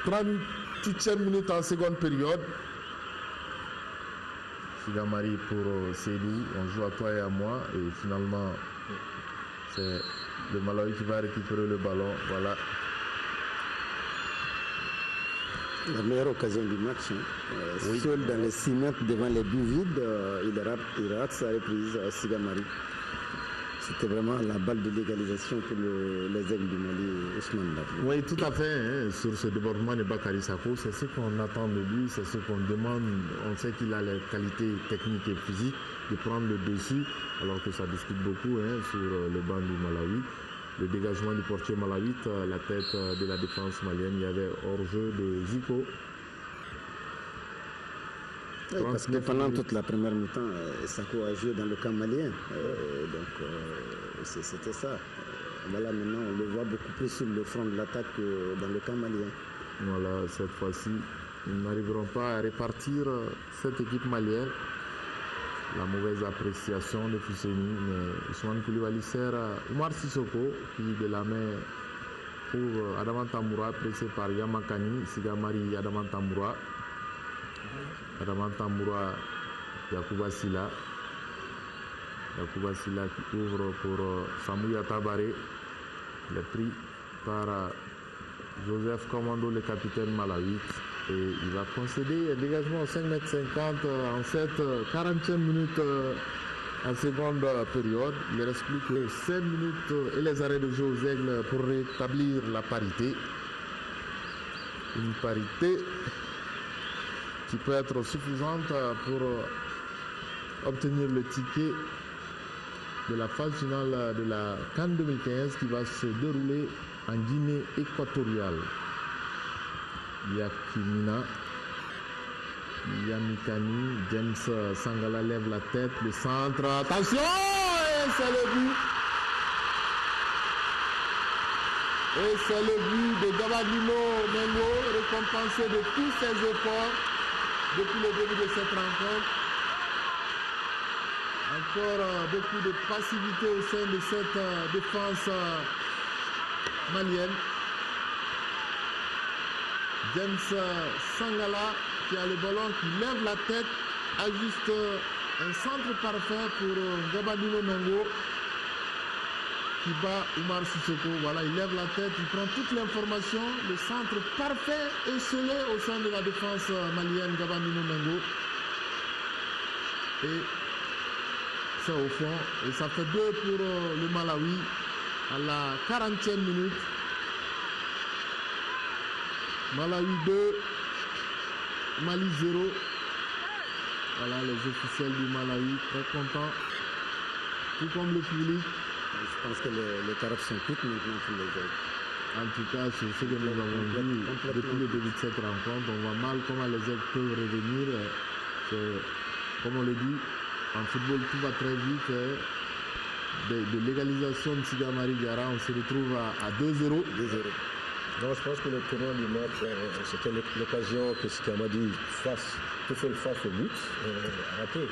[SPEAKER 1] 38e minute en seconde période. Sigamari pour Seydou, on joue à toi et à moi et finalement C'est le Malawi qui va récupérer le ballon. Voilà.
[SPEAKER 2] La meilleure occasion du match. Oui. Seul dans les 6 mètres devant les buts vides, il rate sa reprise à Sigamari. C'était vraiment la balle de légalisation pour les aigles du Mali, Ousmane Daf.
[SPEAKER 1] Oui, tout à fait. Hein, sur ce débordement de Bakary Sako, c'est ce qu'on attend de lui, c'est ce qu'on demande. On sait qu'il a les qualités techniques et physiques de prendre le dessus, alors que ça discute beaucoup sur le banc du Malawi. Le dégagement du portier malawite, la tête de la défense malienne, il y avait hors-jeu de Zico.
[SPEAKER 2] Oui, parce que pendant toute la première mi-temps, Sako a joué dans le camp malien. C'était ça. Voilà, maintenant, on le voit beaucoup plus sur le front de l'attaque que dans le camp malien.
[SPEAKER 1] Voilà, cette fois-ci, ils n'arriveront pas à répartir cette équipe malienne. La mauvaise appréciation de Fousseni, mais Ousmane Koulibaly sert à Oumar Sissoko, qui de la main pour Adama Tamboura, pressé par Yamakani, Sigamari, Adama Tamboura. Adama Tamboura, Yacouba Silla. Yacouba Silla qui ouvre pour Samouya Tabaré. Il est pris par Joseph Commando, le capitaine malawite. Et il va concéder un dégagement 5,50 m en cette 40e minute en seconde période. Il ne reste plus que 5 minutes et les arrêts de jeu aux aigles pour rétablir la parité. Une parité qui peut être suffisante pour obtenir le ticket de la phase finale de la CAN 2015 qui va se dérouler en Guinée équatoriale. Yakimina, Yamikani, James Sangala lève la tête, le centre, attention, et c'est le but. Et c'est le but de Gabadino Mengo, récompensé de tous ses efforts depuis le début de cette rencontre. Encore beaucoup de passivité au sein de cette défense malienne. James Sangala qui a le ballon, qui lève la tête, ajuste un centre parfait pour Gabadino Mengo qui bat Oumar Sissoko. Voilà, il lève la tête, il prend toute l'information, le centre parfait et scellé au sein de la défense malienne, Gabadino Mengo. Et c'est au fond, et ça fait 2 pour le Malawi à la 40e minute. Malawi 2, Mali 0. Voilà les officiels du Malawi, très contents, tout comme le public.
[SPEAKER 2] Je pense que les carottes sont toutes maintenant pour les autres.
[SPEAKER 1] En tout cas, c'est ce que nous avons vu depuis le début de cette rencontre. On voit mal comment les autres peuvent revenir. Comme on le dit, en football, tout va très vite. De légalisation de Sigamari Diarra, on se retrouve à 2-0.
[SPEAKER 3] Donc, je pense que le tournoi du match, c'était l'occasion que Sigamari fasse, tout fait face au but, raté.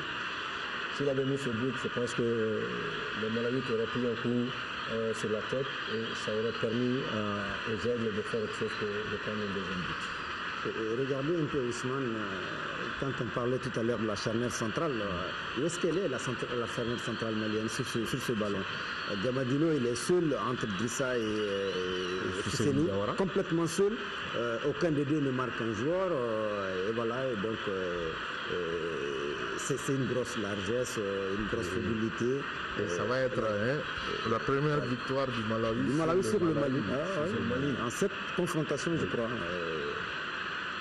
[SPEAKER 3] S'il avait mis ce but, je pense que le Malawi aurait pris un coup sur la tête et ça aurait permis aux aigles de faire autre chose que de prendre un deuxième but.
[SPEAKER 2] Regardez un peu Ousmane, quand on parlait tout à l'heure de la charnière centrale, où est-ce qu'elle est la charnière centrale malienne sur ce ballon? Gabadino, il est seul entre Drissa et Fousseni, complètement seul, aucun des deux ne marque un joueur, et voilà, et donc c'est une grosse largesse, une grosse mobilité.
[SPEAKER 1] Et ça va être la première victoire du Malawi,
[SPEAKER 2] sur le Mali. En cette confrontation, je crois.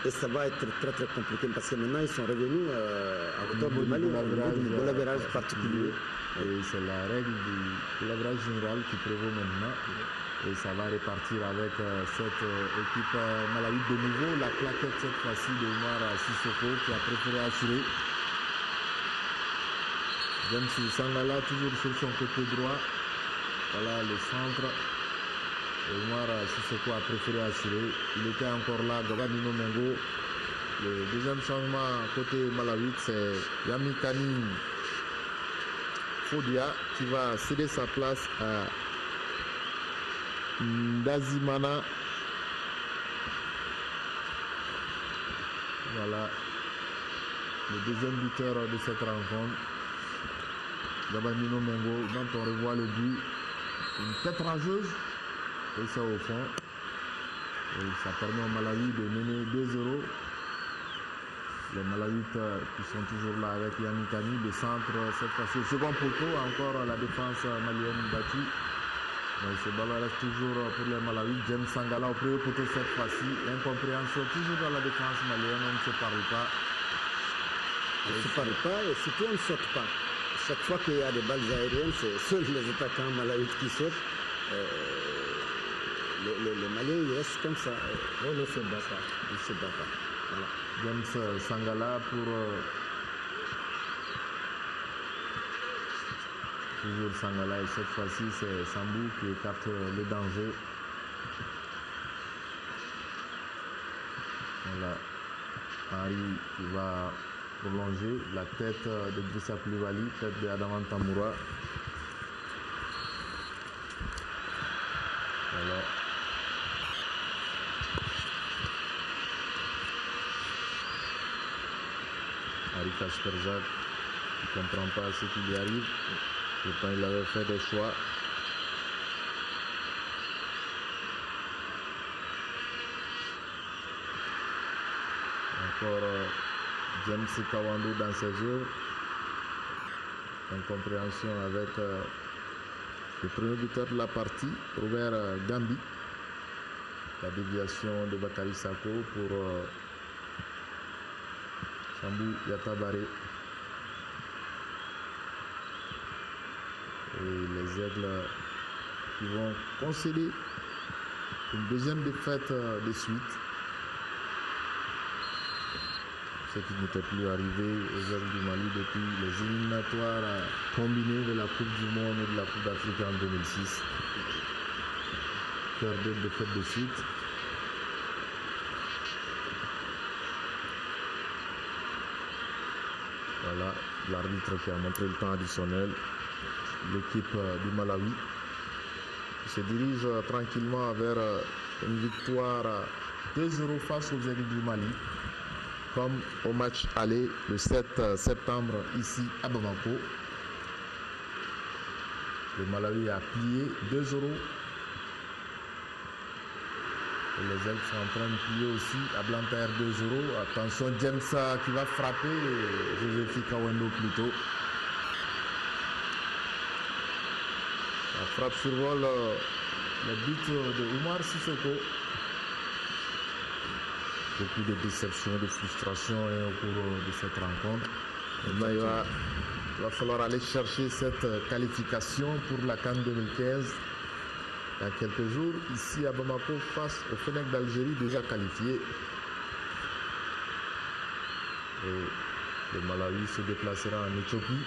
[SPEAKER 2] Et ça va être très très compliqué parce que maintenant ils sont revenus à hauteur du Mali, au lavérage particulier.
[SPEAKER 1] Et c'est la règle du lavérage général qui prévaut maintenant. Et ça va repartir avec cette équipe Malawi de nouveau. La plaquette cette fois-ci de Oumar Sissoko qui a préféré assurer. James Sangala toujours sur son côté droit. Voilà le centre. Oumar Sissoko a préféré assurer. Il était encore là, Gabadino Mengo. Le deuxième changement côté Malawi, c'est Yamikani Fodia qui va céder sa place à Ndazimana. Voilà le deuxième buteur de cette rencontre. Gabadino Mengo, dont on revoit le but une tête rageuse. Et ça au fond. Et ça permet au Malawi de mener 2-0. Les Malawites qui sont toujours là avec Yannick Ani, le centre cette fois-ci au second poteau, encore la défense malienne battue. Mais ce ballon reste toujours pour les Malawites. James Sangala au premier poteau cette fois-ci. Incompréhension toujours dans la défense malienne, on ne se parle pas.
[SPEAKER 2] On ne se parle pas et surtout on ne saute pas. Chaque fois qu'il y a des balles aériennes, c'est seuls les attaquants malawites qui sautent. Les Maliens ils restent comme ça.
[SPEAKER 3] On ne se bat pas.
[SPEAKER 2] Ils ne se battent pas. Voilà.
[SPEAKER 1] James Sangala pour toujours Sangala et cette fois-ci c'est Sambou qui écarte le danger. Voilà. Henri qui va prolonger la tête de Drissa Koulibaly, tête de Adama Tamboura. Voilà. Henri Kasperzak ne comprend pas ce qui lui arrive. Pourtant, il avait fait des choix. Encore James Kawando dans ses œuvres. Incompréhension avec le premier buteur de la partie, Robert Gambi. La déviation de Bakary Sako pour Sambou Yatabaré. Et les Aigles qui vont concéder une deuxième défaite de suite. Ce qui n'était plus arrivé aux Aigles du Mali depuis les éliminatoires combinés de la Coupe du Monde et de la Coupe d'Afrique en 2006. Faire deux défaites de suite. Voilà, l'arbitre qui a montré le temps additionnel. L'équipe du Malawi se dirige tranquillement vers une victoire 2-0 face aux Aigles du Mali, comme au match aller le 7 septembre ici à Bamako. Le Malawi a plié 2-0. Et les Aigles sont en train de plier aussi à Blantyre 2-0. Attention, James qui va frapper, Joséphine Kawendo plutôt. La frappe survole le but de Oumar Sissoko. Beaucoup de déception, de frustration au cours de cette rencontre. Maintenant, il va falloir aller chercher cette qualification pour la CAN 2015 dans quelques jours, ici à Bamako, face au Fennec d'Algérie déjà qualifié. Et le Malawi se déplacera en Éthiopie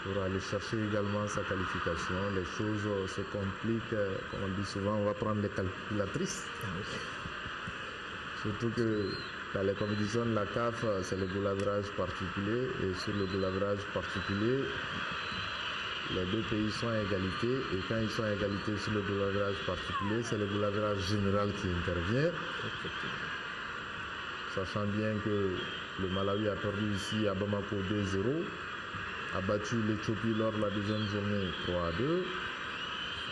[SPEAKER 1] pour aller chercher également sa qualification. Les choses se compliquent, comme on dit souvent, on va prendre les calculatrices. Surtout que dans les compétitions de la CAF, c'est le goulavrage particulier. Et sur le goulavrage particulier, les deux pays sont à égalité. Et quand ils sont à égalité sur le goulavrage particulier, c'est le goulavrage général qui intervient. Sachant bien que le Malawi a perdu ici à Bamako 2-0. A battu l'Éthiopie lors de la deuxième journée 3-2.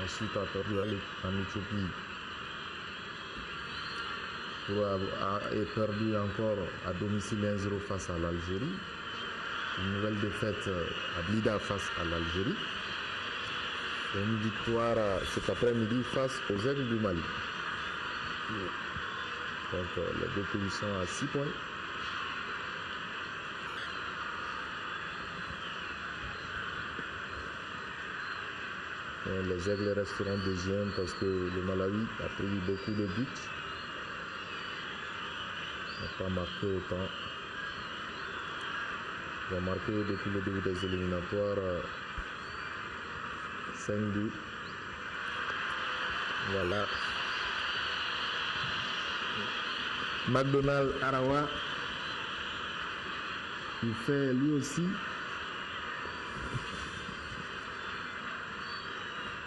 [SPEAKER 1] Ensuite a perdu en Éthiopie et perdu encore à domicile 1-0 face à l'Algérie. Une nouvelle défaite à Blida face à l'Algérie. Et une victoire cet après-midi face aux Aigles du Mali. Donc les deux pays sont à 6 points. Et les Aigles resteront deuxièmes parce que le Malawi a pris beaucoup de buts. N'a pas marqué autant. Ils ont marqué depuis le début des éliminatoires 5 buts. Voilà. McDonald Arawa, il fait lui aussi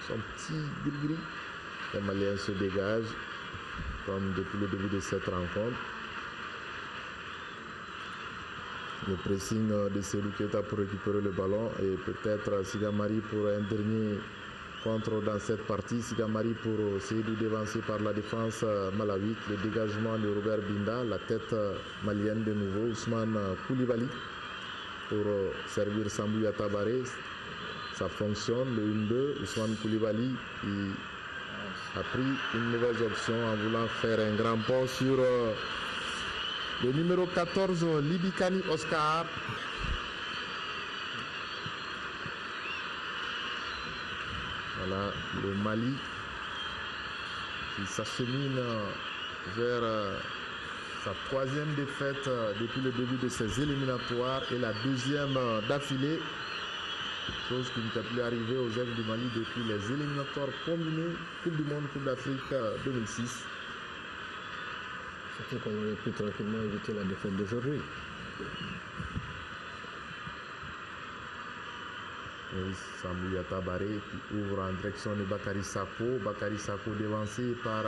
[SPEAKER 1] son petit gris-gris. Les Maliens se dégagent comme depuis le début de cette rencontre. Le pressing de Serou Keita pour récupérer le ballon et peut-être Sigamari pour un dernier contre dans cette partie. Sigamari pour Seydou dévancé par la défense malawite. Le dégagement de Robert Binda, la tête malienne de nouveau. Ousmane Koulibaly pour servir Sambou Tabaré. Ça fonctionne, le 1-2. Ousmane Koulibaly qui a pris une mauvaise option en voulant faire un grand pont sur le numéro 14, Libikani Oscar. Voilà le Mali qui s'achemine vers sa troisième défaite depuis le début de ses éliminatoires et la deuxième d'affilée. Chose qui n'était plus arrivée aux Aigles du Mali depuis les éliminatoires combinés Coupe du Monde, Coupe d'Afrique 2006.
[SPEAKER 3] Surtout qu'on aurait pu tranquillement éviter la défaite d'aujourd'hui.
[SPEAKER 1] Sambou Tabaré qui ouvre en direction de Bakary Sako. Bakary Sako dévancé par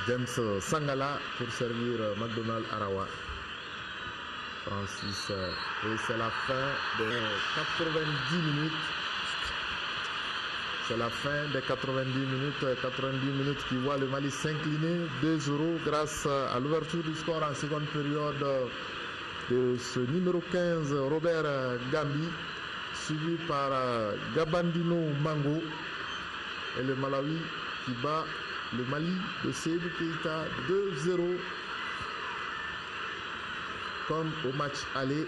[SPEAKER 1] James Sangala pour servir McDonald Arawa. Francis, et c'est la fin des 90 minutes. C'est la fin des 90 minutes qui voit le Mali s'incliner 2-0 grâce à l'ouverture du score en seconde période de ce numéro 15, Robert Gambi, suivi par Gabandino Mango, et le Malawi qui bat le Mali de Seydou Keita 2-0. Comme au match aller,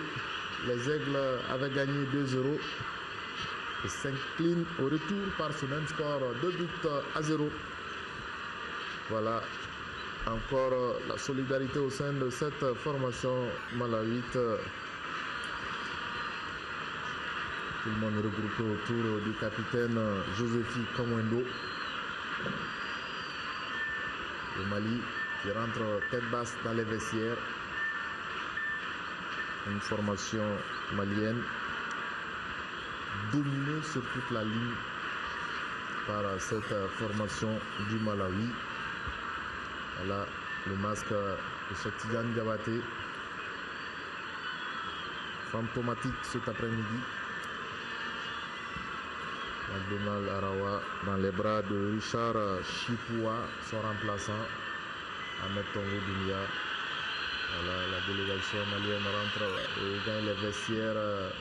[SPEAKER 1] les Aigles avaient gagné 2-0 et s'inclinent au retour par ce même score 2-0. Voilà encore la solidarité au sein de cette formation malawite. Tout le monde regroupé autour du capitaine Josephi Kamwendo. Le Mali qui rentre tête basse dans les vestiaires. Une formation malienne dominée sur toute la ligne par cette formation du Malawi. Voilà le masque de Cheikh Diabaté, fantomatique cet après-midi. McDonald Arawa dans les bras de Richard Chipoua, son remplaçant, Ahmed Tongo Doumbia. Voilà, la délégation malienne rentre et gagne les vestiaires.